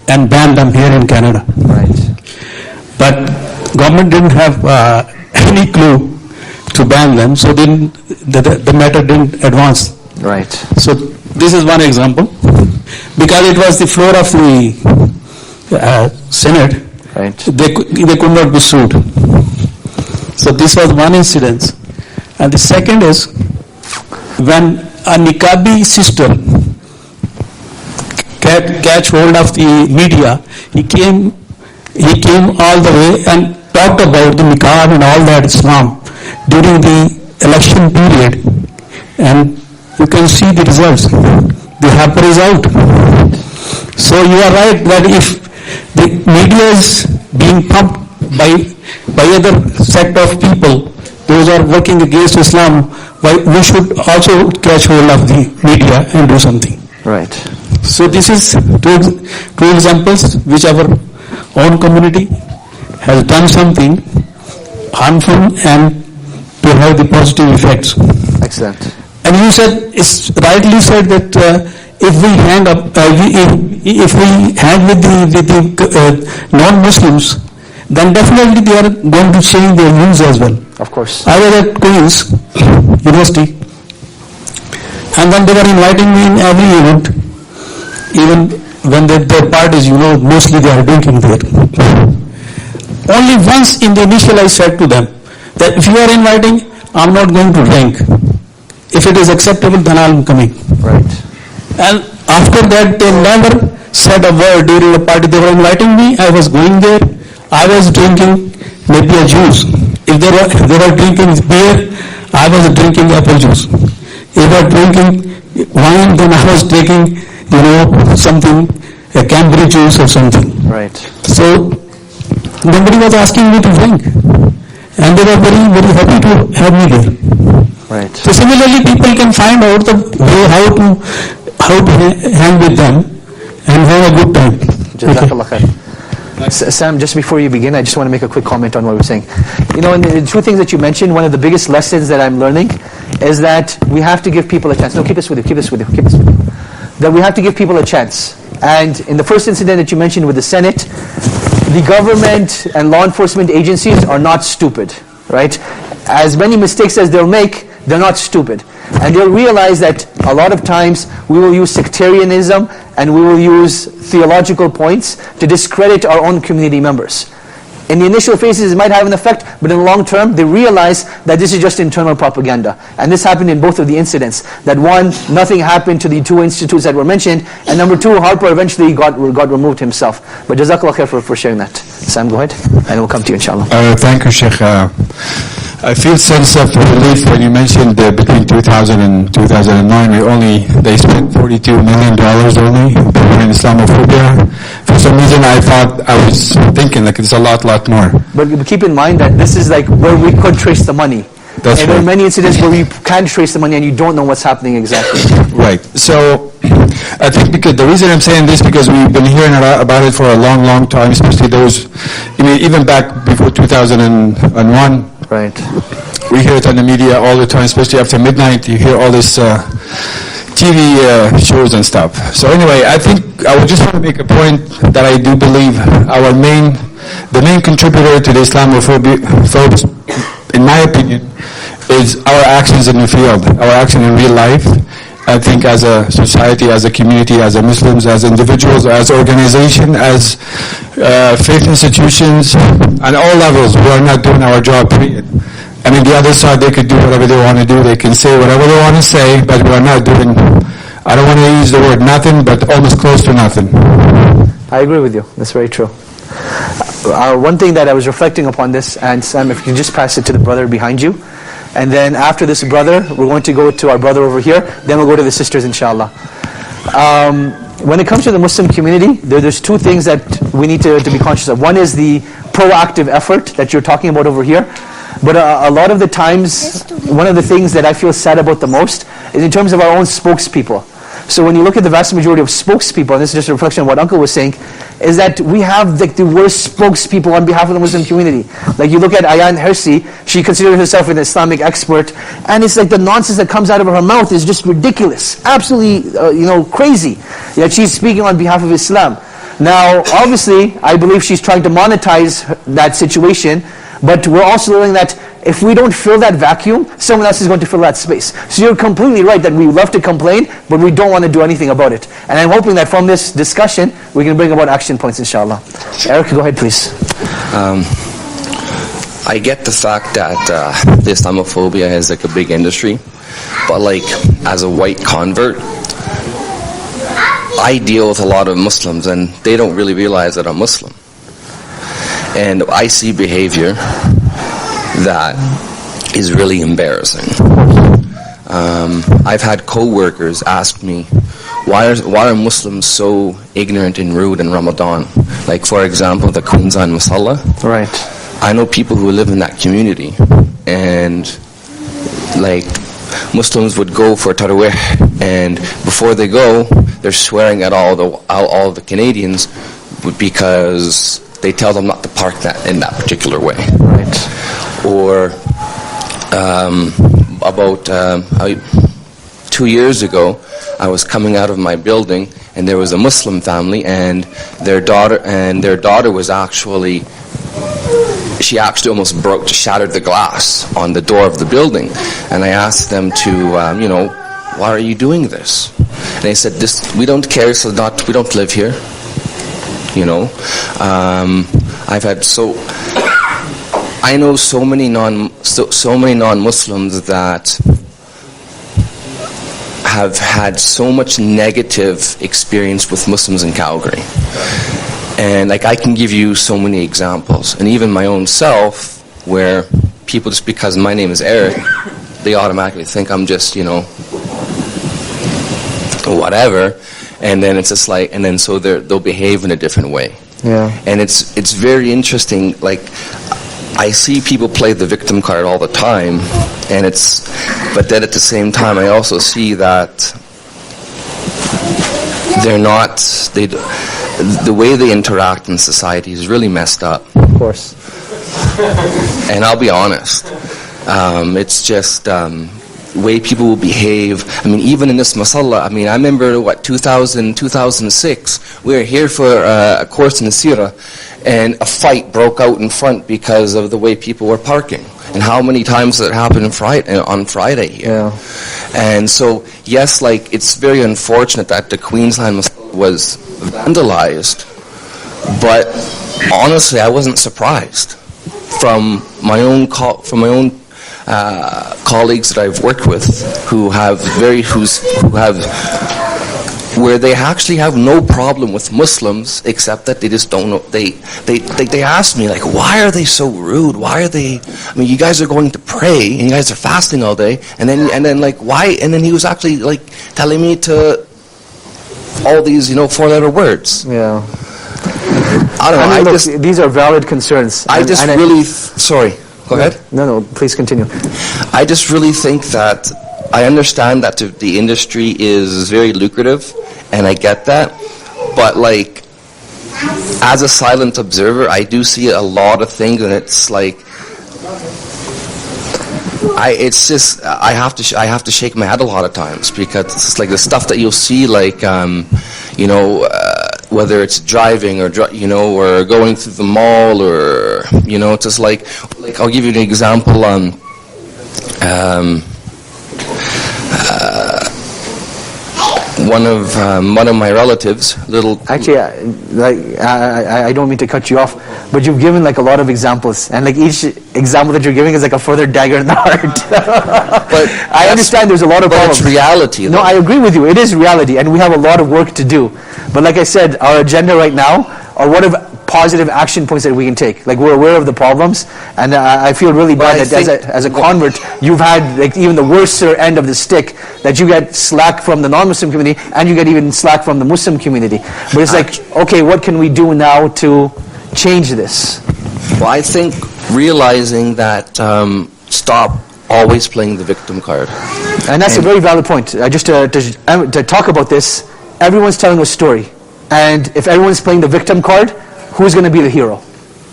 And banned them here in Canada. Right. But government didn't have any clue to ban them, so the matter didn't advance. Right. So this is one example. Because it was the floor of the Senate, right. They could not be sued. So this was one incident. And the second is when a niqabi sister catch hold of the media, he came all the way and talked about the niqab and all that Islam during the election period. And you can see the results. The hamper is out. So you are right that if the media is being pumped by other sect of people, those are working against Islam, we should also catch hold of the media and do something. Right. So this is two examples which our own community has done something harmful and to have the positive effects. Excellent. And you said, it's rightly said that if we hang up, if we hang with the non-Muslims, then definitely they are going to change their views as well. Of course. I was at Queen's University, and then they were inviting me in every event, even when their parties, mostly they are drinking there. Only once in the initial I said to them that if you are inviting, I'm not going to drink. If it is acceptable, then I'm coming. Right. And after that, they never said a word during the party. They were inviting me, I was going there, I was drinking maybe a juice. If they were drinking beer, I was drinking apple juice. If they were drinking wine, then I was taking, something, a Cambridge juice or something. Right. So, nobody was asking me to drink. And they were very, very happy to have me there. Right. So similarly, people can find out the way how to hang with them and have a good time. Jazakallah khair. Sam, just before you begin, I just want to make a quick comment on what we're saying. And the two things that you mentioned, one of the biggest lessons that I'm learning is that we have to give people a chance. No, keep this with you. That we have to give people a chance. And in the first incident that you mentioned with the Senate, the government and law enforcement agencies are not stupid, right? As many mistakes as they'll make, they're not stupid. And they'll realize that a lot of times we will use sectarianism and we will use theological points to discredit our own community members. In the initial phases it might have an effect, but in the long term they realize that this is just internal propaganda. And this happened in both of the incidents. That one, nothing happened to the two institutes that were mentioned, and number two, Harper eventually got removed himself. But Jazakallah khair for sharing that. Sam, go ahead, and we'll come to you inshallah. Thank you, Sheikh. I feel sense of relief when you mentioned between 2000 and 2009 they spent $42 million only in Islamophobia. For some reason I was thinking like it's a lot more. But keep in mind that this is like where we could trace the money. That's and right. there are many incidents where we can't trace the money and you don't know what's happening exactly. Right. So I think because the reason I'm saying this because we've been hearing about it for a long time, especially those, even back before 2001. Right. We hear it on the media all the time, especially after midnight. You hear all this TV shows and stuff. So anyway, I think I would just want to make a point that I do believe the main contributor to the Islamophobia, in my opinion, is our actions in the field, our action in real life. I think as a society, as a community, as a Muslims, as individuals, as organization, as faith institutions, on all levels, we are not doing our job, period. I mean, the other side, they could do whatever they want to do. They can say whatever they want to say, but we are not doing, I don't want to use the word nothing, but almost close to nothing. I agree with you. That's very true. One thing that I was reflecting upon this, and Sam, if you can just pass it to the brother behind you. And then after this brother, we're going to go to our brother over here. Then we'll go to the sisters, inshallah. When it comes to the Muslim community, there's two things that we need to be conscious of. One is the proactive effort that you're talking about over here. But a lot of the times, one of the things that I feel sad about the most is in terms of our own spokespeople. So when you look at the vast majority of spokespeople, and this is just a reflection of what Uncle was saying, is that we have the worst spokespeople on behalf of the Muslim community. Like you look at Ayan Hersi, she considers herself an Islamic expert, and it's like the nonsense that comes out of her mouth is just ridiculous, absolutely crazy. Yet she's speaking on behalf of Islam. Now, obviously, I believe she's trying to monetize that situation, but we're also learning that if we don't fill that vacuum, someone else is going to fill that space. So you're completely right that we love to complain, but we don't want to do anything about it. And I'm hoping that from this discussion, we can bring about action points, inshallah. Eric, go ahead, please. I get the fact that the Islamophobia is like a big industry, but like as a white convert, I deal with a lot of Muslims and they don't really realize that I'm Muslim. And I see behavior that is really embarrassing. I've had co-workers ask me, why are Muslims so ignorant and rude in Ramadan? Like, for example, the Queensland Masala. Right. I know people who live in that community, and like Muslims would go for Taraweeh, and before they go, they're swearing at all the Canadians because they tell them not to park in that particular way. Right. Or about 2 years ago, I was coming out of my building, and there was a Muslim family, and their daughter was actually, she actually almost shattered the glass on the door of the building. And I asked them to, why are you doing this? And they said, we don't care, we don't live here. I know so many non-Muslims that have had so much negative experience with Muslims in Calgary. And like I can give you so many examples. And even my own self, where people, just because my name is Eric, they automatically think I'm just, whatever. And then it's just like, and then so they'll behave in a different way. Yeah. And it's very interesting. Like, I see people play the victim card all the time, but then at the same time, I also see that the way they interact in society is really messed up. Of course. And I'll be honest, it's just the way people will behave. I mean, even in this masala, I remember 2006, we were here for a course in the Sirah, and a fight broke out in front because of the way people were parking. And how many times that happened on Friday here. Yeah. And so, yes, like, it's very unfortunate that the Queensland was vandalized, but honestly, I wasn't surprised from my own colleagues that I've worked with where they actually have no problem with Muslims, except that they just don't know. They ask me, like, why are they so rude? Why are they? You guys are going to pray and you guys are fasting all day, and then like, why? And then he was actually like telling me to all these 4-letter words. Yeah. I don't know. Look, these are valid concerns. Sorry. Go ahead. No, please continue. I just really think that I understand that the industry is very lucrative, and I get that. But like, as a silent observer, I do see a lot of things, and it's like, It's just I have to shake my head a lot of times, because it's like the stuff that you'll see, like whether it's driving or or going through the mall, or it's just like I'll give you an example. One of my relatives, Actually, I don't mean to cut you off, but you've given like a lot of examples, and like each example that you're giving is like a further dagger in the heart. But I understand there's a lot of problems. But it's reality. No, I agree with you. It is reality, and we have a lot of work to do. But like I said, our agenda right now are what of positive action points that we can take. Like, we're aware of the problems, and I feel really bad that as a convert, you've had like even the worst end of the stick, that you get slack from the non-Muslim community, and you get even slack from the Muslim community. But it's like, okay, what can we do now to change this? Well, I think realizing that stop always playing the victim card. And that's a very valid point. Just to talk about this, everyone's telling a story. And if everyone's playing the victim card, who's going to be the hero?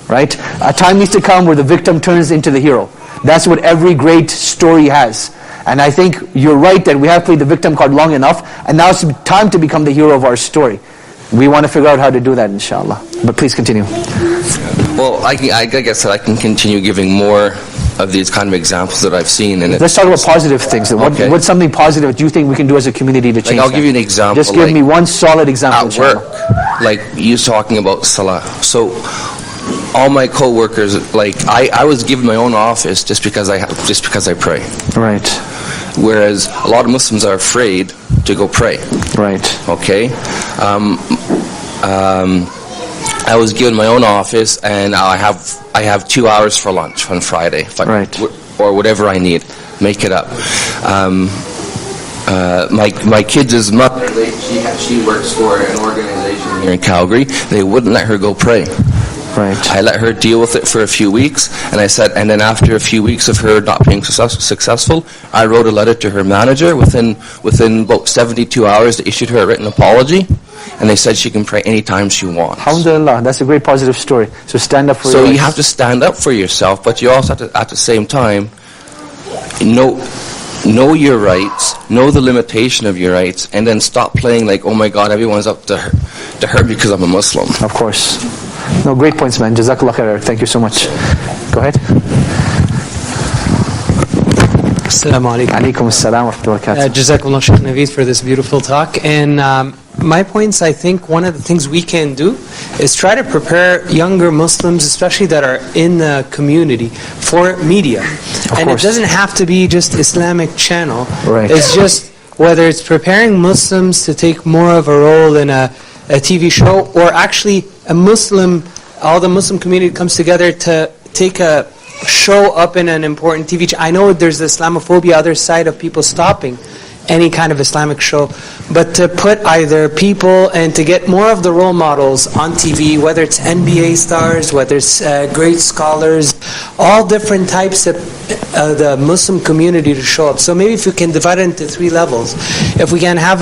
Right? A time needs to come where the victim turns into the hero. That's what every great story has. And I think you're right that we have played the victim card long enough, and now it's time to become the hero of our story. We want to figure out how to do that, inshallah. But please continue. Well, I guess I can continue giving more of these kind of examples that I've seen. And let's talk about positive things. Okay. What's something positive do you think we can do as a community to change I'll that? give you an example. Just give me one solid example. At work, like you talking about salah. So all my co-workers, like I was given my own office just because I pray. Right. Whereas a lot of Muslims are afraid to go pray. Right. Okay. I was given my own office, and I have 2 hours for lunch on Friday, or whatever I need. Make it up. My kids' mother, she works for an organization here in Calgary. They wouldn't let her go pray. Right. I let her deal with it for a few weeks, and I said, and then after a few weeks of her not being successful, I wrote a letter to her manager. Within about 72 hours, they issued her a written apology, and they said she can pray anytime she wants. Alhamdulillah, that's a great positive story. So stand up for yourself. So you have to stand up for yourself, but you also have to, at the same time, know your rights, know the limitation of your rights, and then stop playing like, oh my God, everyone's up to her because I'm a Muslim. Of course. No, great points, man. Jazakallah khair. Thank you so much. Go ahead. Assalamu alaikum. Alaikum assalam wa rahmatullahi wa barakatuh. Jazakallah Shaykh Naveed for this beautiful talk. And my points, I think one of the things we can do is try to prepare younger Muslims, especially that are in the community, for media. And it doesn't have to be just Islamic channel. Right. It's just whether it's preparing Muslims to take more of a role in a TV show, or actually all the Muslim community comes together to take a show up in an important TV channel. I know there's the Islamophobia other side of people stopping any kind of Islamic show, but to put either people and to get more of the role models on TV, whether it's NBA stars, whether it's great scholars, all different types of the Muslim community to show up. So maybe if you can divide it into 3 levels, if we can have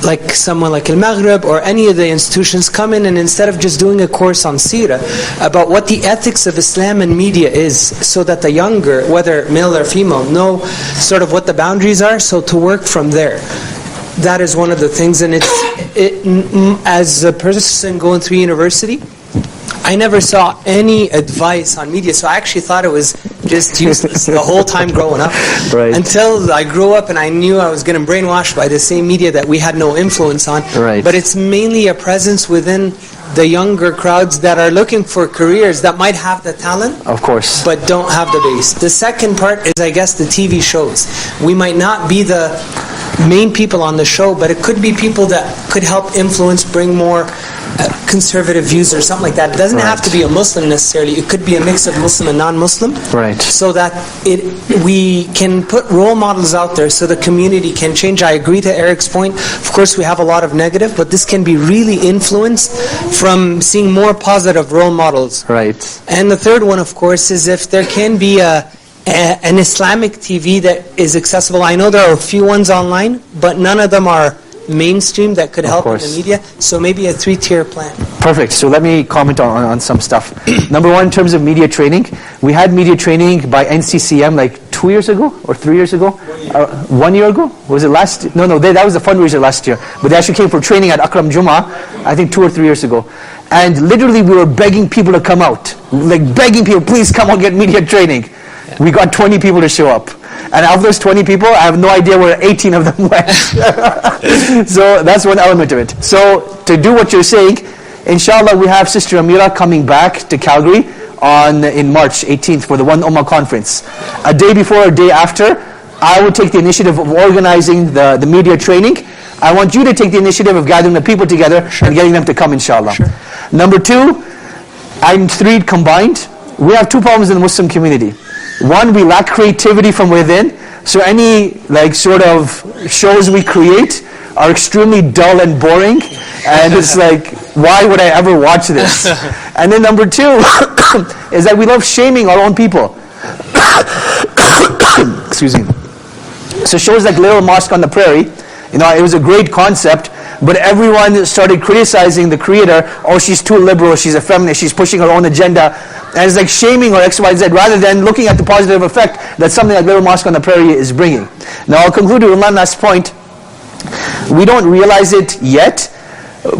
like someone like Al-Maghrib or any of the institutions come in, and instead of just doing a course on Seerah about what the ethics of Islam and media is, so that the younger, whether male or female, know sort of what the boundaries are, so to work from there. That is one of the things. And as a person going through university, I never saw any advice on media, so I actually thought it was just useless the whole time growing up. Right. Until I grew up and I knew I was getting brainwashed by the same media that we had no influence on. Right. But it's mainly a presence within the younger crowds that are looking for careers that might have the talent, of course, but don't have the base. The second part is, I guess, the TV shows. We might not be the main people on the show, but it could be people that could help influence, bring more conservative views or something like that. It doesn't have to be a Muslim necessarily. It could be a mix of Muslim and non-Muslim. Right. So that we can put role models out there so the community can change. I agree to Eric's point. Of course, we have a lot of negative, but this can be really influenced from seeing more positive role models. Right. And the third one, of course, is if there can be an Islamic TV that is accessible. I know there are a few ones online, but none of them are mainstream that could help in course. the media. So maybe a 3-tier plan. Perfect. So let me comment on some stuff. Number one, in terms of media training, we had media training by NCCM like 2 years ago or 3 years ago. 1 year ago? Was it last? No, that was the fundraiser last year. But they actually came for training at Akram Juma, I think 2 or 3 years ago. And literally we were begging people to come out. Like begging people, please come out, get media training. We got 20 people to show up. And of those 20 people, I have no idea where 18 of them went. So that's one element of it. So to do what you're saying, inshallah we have Sister Amira coming back to Calgary in March 18th for the One Ummah conference. A day before, a day after, I will take the initiative of organizing the media training. I want you to take the initiative of gathering the people together and getting them to come, inshallah. Number two, and three combined, we have two problems in the Muslim community. One, we lack creativity from within. So any sort of shows we create are extremely dull and boring. And it's like, why would I ever watch this? And then number two is that we love shaming our own people. Excuse me. So shows like Little Mosque on the Prairie, it was a great concept, but everyone started criticizing the creator. Oh, she's too liberal, she's a feminist, she's pushing her own agenda. And it's like shaming or X, Y, Z, rather than looking at the positive effect that something like Little Mosque on the Prairie is bringing. Now I'll conclude with one last point. We don't realize it yet,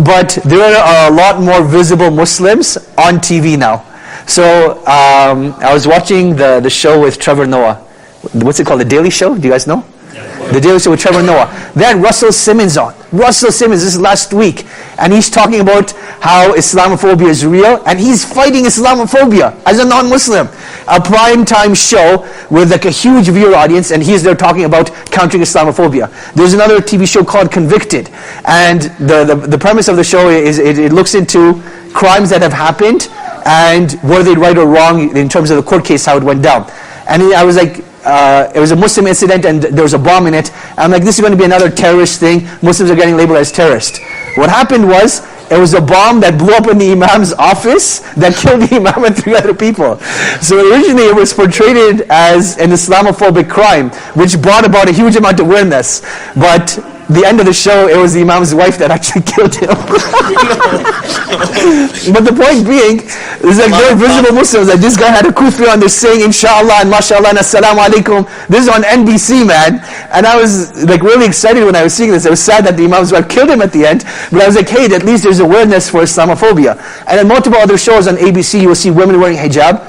but there are a lot more visible Muslims on TV now. So I was watching the show with Trevor Noah. What's it called? The Daily Show? Do you guys know? The Daily Show with Trevor Noah. They had Russell Simmons on. Russell Simmons, this is last week. And he's talking about how Islamophobia is real. And he's fighting Islamophobia as a non-Muslim. A primetime show with like a huge viewer audience. And he's there talking about countering Islamophobia. There's another TV show called Convicted. And the premise of the show is it looks into crimes that have happened and were they right or wrong in terms of the court case, how it went down. And I was like, it was a Muslim incident and there was a bomb in it. I'm like, this is going to be another terrorist thing. Muslims are getting labeled as terrorists. What happened was, it was a bomb that blew up in the Imam's office that killed the Imam and 3 other people. So originally it was portrayed as an Islamophobic crime, which brought about a huge amount of awareness. But the end of the show, it was the Imam's wife that actually killed him. But the point being, there's like very visible Muslims. Like this guy had a kufi on there saying Inshallah and Mashallah and Assalamu Alaikum. This is on NBC, man. And I was like really excited when I was seeing this. I was sad that the Imam's wife killed him at the end. But I was like, hey, at least there's awareness for Islamophobia. And in multiple other shows on ABC, you will see women wearing hijab.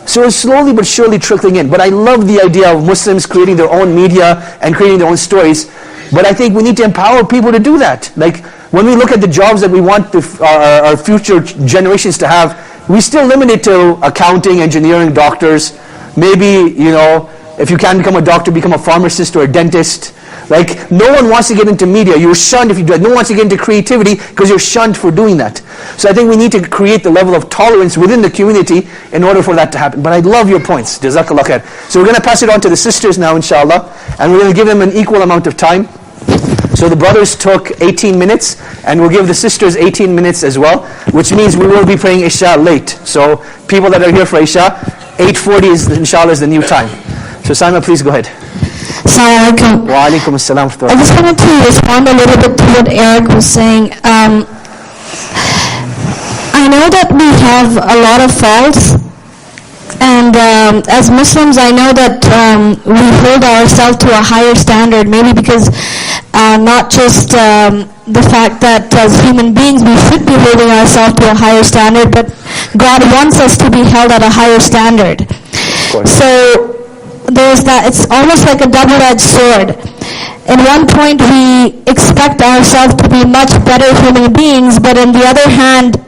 So it's slowly but surely trickling in. But I love the idea of Muslims creating their own media and creating their own stories. But I think we need to empower people to do that. Like when we look at the jobs that we want our future generations to have, we still limit it to accounting, engineering, doctors. Maybe, if you can't become a doctor, become a pharmacist or a dentist. Like no one wants to get into media. You're shunned if you do that. No one wants to get into creativity because you're shunned for doing that. So I think we need to create the level of tolerance within the community in order for that to happen. But I love your points. Jazakallah khair. So we're going to pass it on to the sisters now, inshallah. And we're going to give them an equal amount of time. So the brothers took 18 minutes, and we'll give the sisters 18 minutes as well, which means we will be praying Isha late. So people that are here for Isha, 8:40 is inshallah is the new time. So Saima, please go ahead. Assalamu alaikum. Wa alaikum assalam. I just wanted to respond a little bit to what Eric was saying. I know that we have a lot of faults, and as Muslims, I know that we hold ourselves to a higher standard, maybe because not just the fact that as human beings we should be holding ourselves to a higher standard, but God wants us to be held at a higher standard. So there's that, it's almost like a double-edged sword. At one point we expect ourselves to be much better human beings, but on the other hand,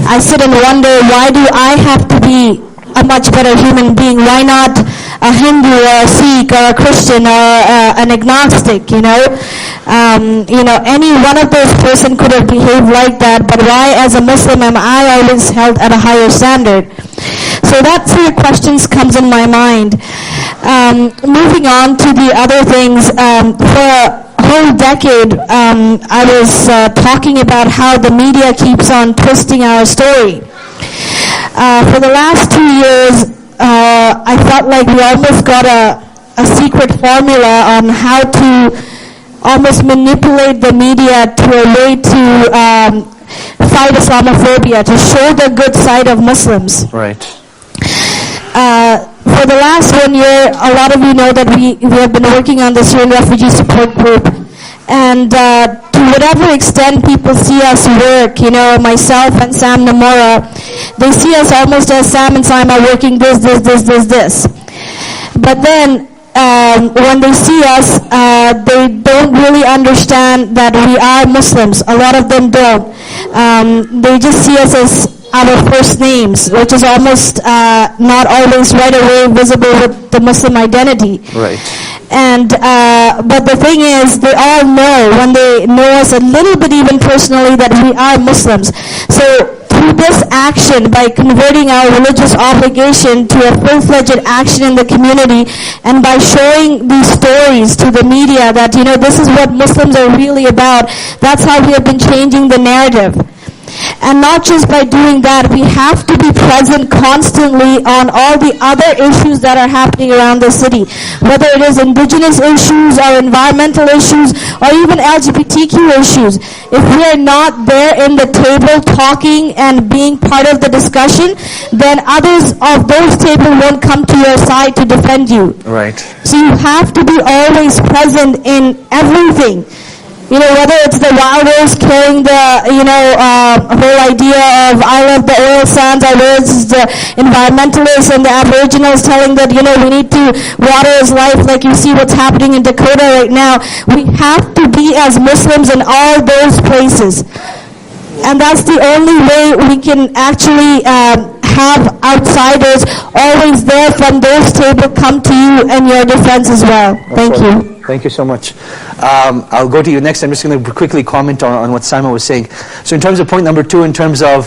I sit and wonder, why do I have to be a much better human being? Why not a Hindu or a Sikh or a Christian or an agnostic, any one of those person could have behaved like that, but why as a Muslim am I always held at a higher standard? So that sort of questions comes in my mind. Moving on to the other things, for a whole decade I was talking about how the media keeps on twisting our story. For the last 2 years, I felt like we almost got a secret formula on how to almost manipulate the media to a way to fight Islamophobia, to show the good side of Muslims. Right. For the last 1 year, a lot of you know that we have been working on the Syrian Refugee Support Group. And to whatever extent people see us work, you know, myself and Sam Namora, they see us almost as Sam and Sam are working this. But then when they see us, they don't really understand that we are Muslims. A lot of them don't. They just see us as our first names, which is almost not always right away visible with the Muslim identity. Right. And but the thing is, they all know, when they know us a little bit even personally, that we are Muslims. So through this action, by converting our religious obligation to a full-fledged action in the community, and by showing these stories to the media that, you know, this is what Muslims are really about, that's how we have been changing the narrative. And not just by doing that, we have to be present constantly on all the other issues that are happening around the city, whether it is indigenous issues or environmental issues or even LGBTQ issues. If we are not there in the table talking and being part of the discussion, then others of those tables won't come to your side to defend you. Right. So you have to be always present in everything. You know, whether it's the wilders carrying the, you know, whole idea of I love the oil sands, or whether it's the environmentalists and the aboriginals telling that, you know, we need to, water is life, like you see what's happening in Dakota right now. We have to be as Muslims in all those places. And that's the only way we can actually have outsiders always there from those tables come to you and your defense as well. Thank you. Thank you so much. I'll go to you next. I'm just going to quickly comment on what Simon was saying. So in terms of point number 2, in terms of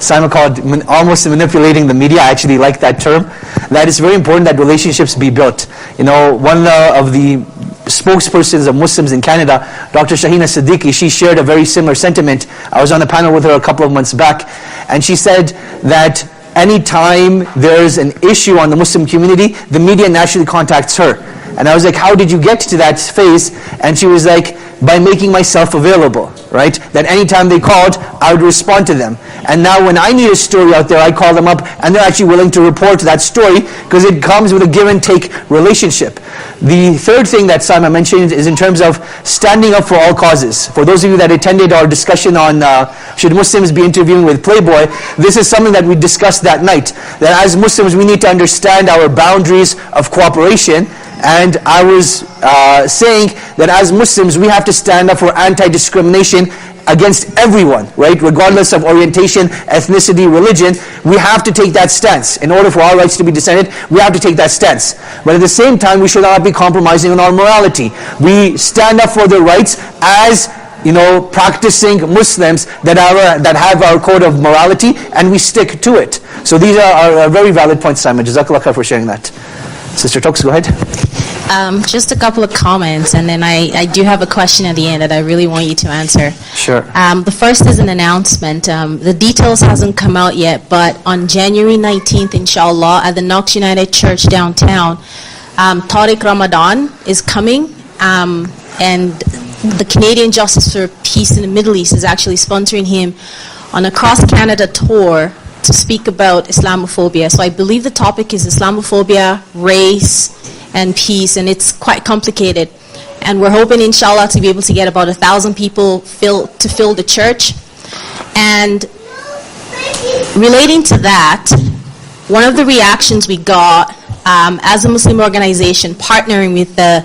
Simon called almost manipulating the media, I actually like that term. That it's very important that relationships be built. You know, one of the spokespersons of Muslims in Canada, Dr. Shahina Siddiqui, she shared a very similar sentiment. I was on a panel with her a couple of months back, and she said that anytime there's an issue on the Muslim community, the media naturally contacts her. And I was like, how did you get to that phase? And she was like, by making myself available, right? That anytime they called, I would respond to them. And now when I need a story out there, I call them up, and they're actually willing to report that story, because it comes with a give and take relationship. The third thing that Simon mentioned is in terms of standing up for all causes. For those of you that attended our discussion on should Muslims be interviewing with Playboy, this is something that we discussed that night. That as Muslims, we need to understand our boundaries of cooperation. And I was saying that as Muslims, we have to stand up for anti-discrimination against everyone, right? Regardless of orientation, ethnicity, religion, we have to take that stance. In order for our rights to be defended, we have to take that stance. But at the same time, we should not be compromising on our morality. We stand up for their rights as, you know, practicing Muslims that have our code of morality, and we stick to it. So these are very valid points, Simon. Jazakallah khair for sharing that. Sister Tokes, go ahead. Just a couple of comments, and then I do have a question at the end that I really want you to answer. Sure. The first is an announcement. The details hasn't come out yet, but on January 19th, inshallah, at the Knox United Church downtown, Tariq Ramadan is coming, and the Canadian Justice for Peace in the Middle East is actually sponsoring him on a cross-Canada tour to speak about Islamophobia. So I believe the topic is Islamophobia, race, and peace, and it's quite complicated. And we're hoping, inshallah, to be able to get about 1,000 people to fill the church. And relating to that, one of the reactions we got as a Muslim organization partnering with the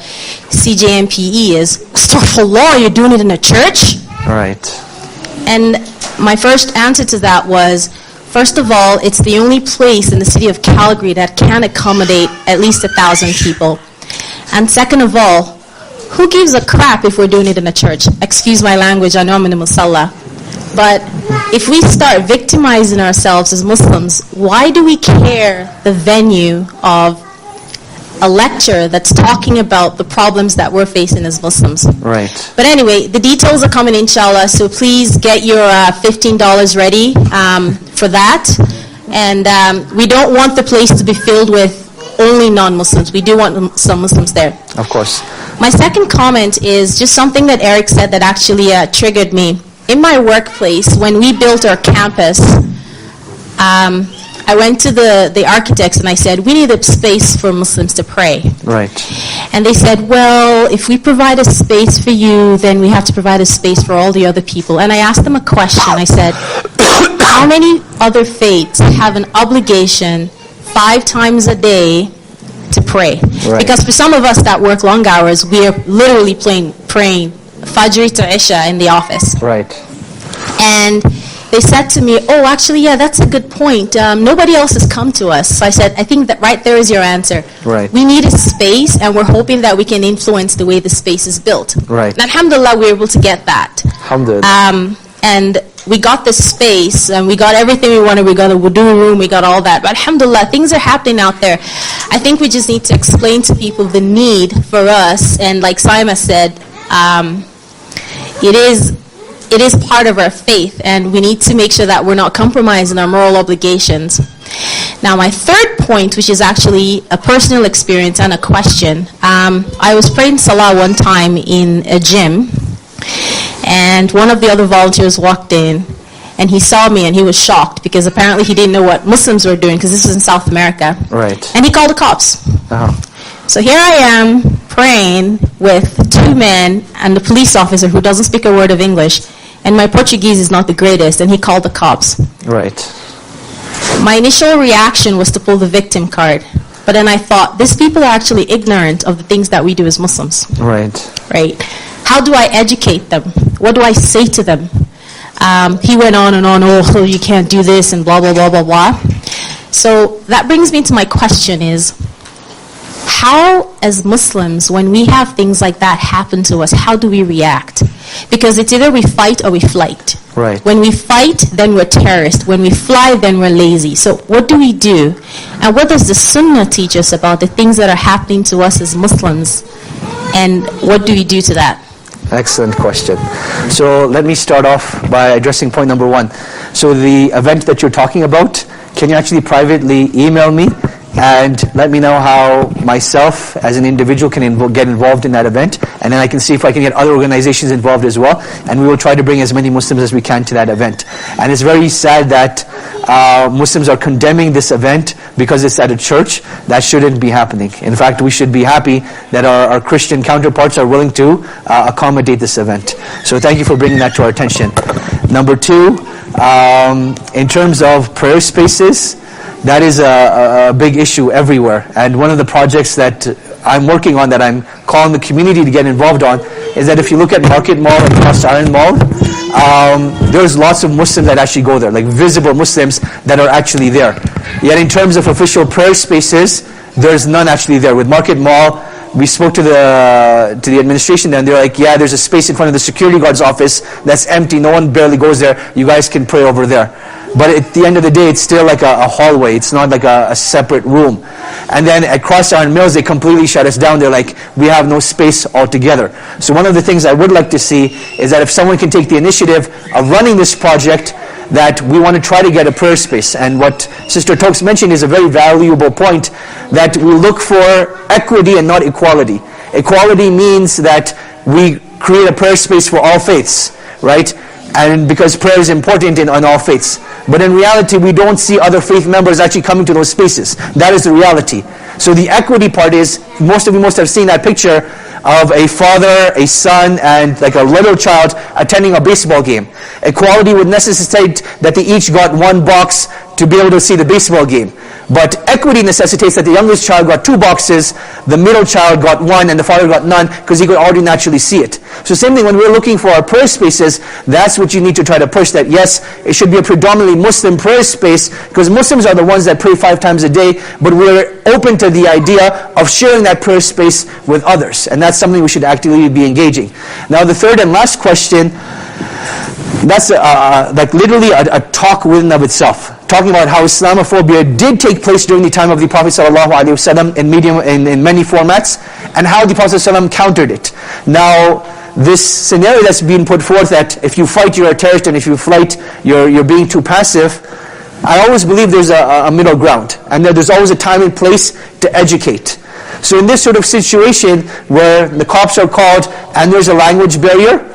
CJMPE is, Astaghfirullah, you're doing it in a church? Right. And my first answer to that was, first of all, it's the only place in the city of Calgary that can accommodate at least 1,000 people. And second of all, who gives a crap if we're doing it in a church? Excuse my language, I know I'm in a musalla. But if we start victimizing ourselves as Muslims, why do we care the venue of a lecture that's talking about the problems that we're facing as Muslims? Right. But anyway, the details are coming, inshallah, so please get your $15 ready for that. And we don't want the place to be filled with only non-Muslims. We do want some Muslims there. Of course. My second comment is just something that Eric said that actually triggered me. In my workplace, when we built our campus, I went to the architects and I said, we need a space for Muslims to pray. Right. And they said, well, if we provide a space for you, then we have to provide a space for all the other people. And I asked them a question. I said, how many other faiths have an obligation 5 times a day to pray? Right. Because for some of us that work long hours, we are literally praying Fajr to Isha in the office. Right. And they said to me, oh, actually, yeah, that's a good point. Nobody else has come to us. So I said, I think that right there is your answer. Right. We need a space, and we're hoping that we can influence the way the space is built. Right. And alhamdulillah, we were able to get that. Alhamdulillah. And we got the space, and we got everything we wanted. We got a wudu room, we got all that. But alhamdulillah, things are happening out there. I think we just need to explain to people the need for us. And like Saima said, it is part of our faith, and we need to make sure that we're not compromising our moral obligations. Now, my third point, which is actually a personal experience and a question, I was praying Salah one time in a gym, and one of the other volunteers walked in, and he saw me, and he was shocked, because apparently he didn't know what Muslims were doing, because this was in South America. Right. And he called the cops. Uh-huh. So here I am praying with 2 men and the police officer who doesn't speak a word of English, and my Portuguese is not the greatest, and he called the cops. Right. My initial reaction was to pull the victim card, but then I thought, these people are actually ignorant of the things that we do as Muslims. Right. Right? How do I educate them? What do I say to them? He went on and on, oh, you can't do this, and blah, blah, blah, blah, blah. So that brings me to my question is, how, as Muslims, when we have things like that happen to us, how do we react? Because it's either we fight or we flight. Right. When we fight, then we're terrorists. When we fly, then we're lazy. So what do we do? And what does the Sunnah teach us about the things that are happening to us as Muslims? And what do we do to that? Excellent question. So let me start off by addressing point number 1. So the event that you're talking about, can you actually privately email me and let me know how myself as an individual can get involved in that event, and then I can see if I can get other organizations involved as well, and we will try to bring as many Muslims as we can to that event. And it's very sad that Muslims are condemning this event because it's at a church. That shouldn't be happening. In fact, we should be happy that our Christian counterparts are willing to accommodate this event. So thank you for bringing that to our attention. Number 2, in terms of prayer spaces, that is a big issue everywhere. And one of the projects that I'm working on, that I'm calling the community to get involved on, is that if you look at Market Mall and Cross Iron Mall, there's lots of Muslims that actually go there, like visible Muslims that are actually there. Yet in terms of official prayer spaces, there's none actually there. With Market Mall, we spoke to the administration there, and they're like, yeah, there's a space in front of the security guard's office that's empty, no one barely goes there, you guys can pray over there. But at the end of the day, it's still like a hallway. It's not like a separate room. And then at Cross Iron Mills, they completely shut us down. They're like, we have no space altogether. So one of the things I would like to see is that if someone can take the initiative of running this project, that we want to try to get a prayer space. And what Sister Tokes mentioned is a very valuable point, that we look for equity and not equality. Equality means that we create a prayer space for all faiths, right? And because prayer is important in all faiths. But in reality, we don't see other faith members actually coming to those spaces. That is the reality. So the equity part is, most of you must have seen that picture of a father, a son, and like a little child attending a baseball game. Equality would necessitate that they each got 1 box to be able to see the baseball game. But equity necessitates that the youngest child got 2 boxes, the middle child got 1, and the father got none, because he could already naturally see it. So same thing, when we're looking for our prayer spaces, that's what you need to try to push, that yes, it should be a predominantly Muslim prayer space, because Muslims are the ones that pray 5 times a day, but we're open to the idea of sharing that prayer space with others. And that's something we should actively be engaging. Now the third and last question, that's like literally a talk within of itself, talking about how Islamophobia did take place during the time of the Prophet ﷺ in many formats, and how the Prophet ﷺ countered it. Now, this scenario that's being put forth, that if you fight, you're a terrorist, and if you flight, you're being too passive, I always believe there's a middle ground, and that there's always a time and place to educate. So in this sort of situation where the cops are called and there's a language barrier,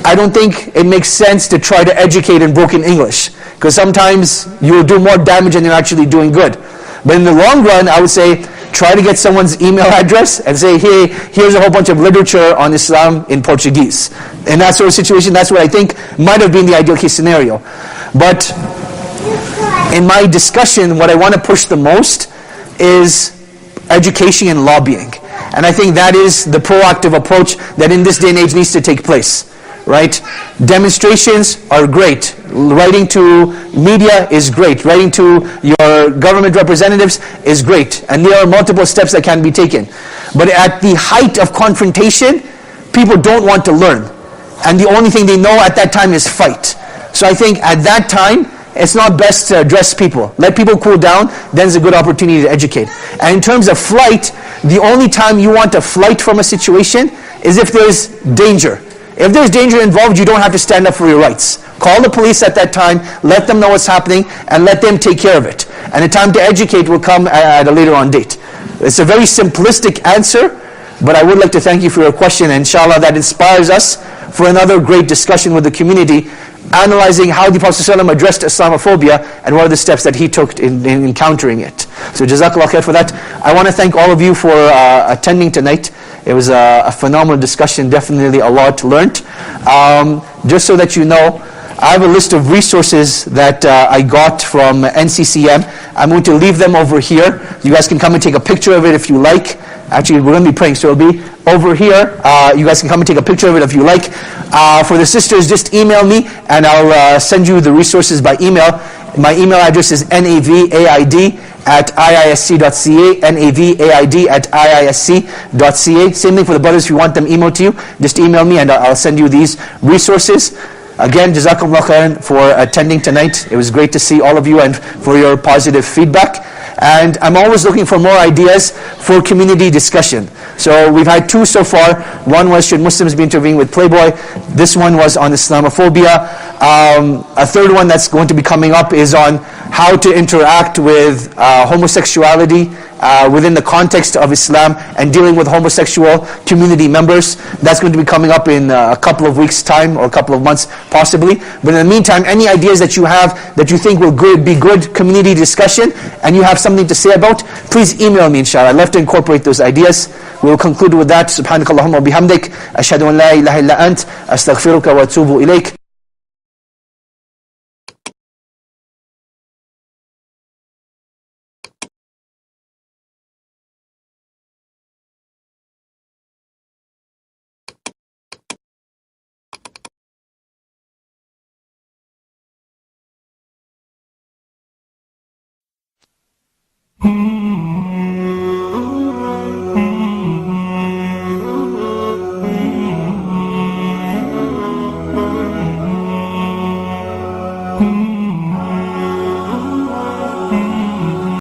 I don't think it makes sense to try to educate in broken English, because sometimes you'll do more damage than you're actually doing good. But in the long run, I would say try to get someone's email address and say, hey, here's a whole bunch of literature on Islam in Portuguese. In that sort of situation, that's what I think might have been the ideal case scenario. But in my discussion, what I want to push the most is education and lobbying. And I think that is the proactive approach that in this day and age needs to take place. Right? Demonstrations are great. Writing to media is great. Writing to your government representatives is great. And there are multiple steps that can be taken. But at the height of confrontation, people don't want to learn. And the only thing they know at that time is fight. So I think at that time, it's not best to address people. Let people cool down, then it's a good opportunity to educate. And in terms of flight, the only time you want to flight from a situation is if there's danger. If there's danger involved, you don't have to stand up for your rights. Call the police at that time, let them know what's happening, and let them take care of it. And the time to educate will come at a later on date. It's a very simplistic answer, but I would like to thank you for your question, and inshallah that inspires us for another great discussion with the community, analyzing how the Prophet ﷺ addressed Islamophobia and what are the steps that he took in encountering it. So Jazakallah khair for that. I want to thank all of you for attending tonight. It was a phenomenal discussion, definitely a lot learned. Just so that you know, I have a list of resources that I got from NCCM. I'm going to leave them over here. You guys can come and take a picture of it if you like. Actually, we're going to be praying, so it'll be over here. You guys can come and take a picture of it if you like. For the sisters, just email me and I'll send you the resources by email. My email address is navaid@iisc.ca, navaid@iisc.ca. Same thing for the brothers, if you want them emailed to you, just email me and I'll send you these resources. Again, Jazakumullah khairan for attending tonight. It was great to see all of you and for your positive feedback. And I'm always looking for more ideas for community discussion. So we've had two so far. One was, should Muslims be intervening with Playboy? This one was on Islamophobia. A third one that's going to be coming up is on how to interact with homosexuality within the context of Islam and dealing with homosexual community members. That's going to be coming up in a couple of weeks' time or a couple of months possibly. But in the meantime, any ideas that you have that you think will be good community discussion and you have something to say about, please email me inshallah. I'd love to incorporate those ideas. We will conclude with that. Subhanakallahumma bihamdik. Ashhadu an la ilaha illa ant. Astaghfiruka wa atubu ilayk. Mm-hmm.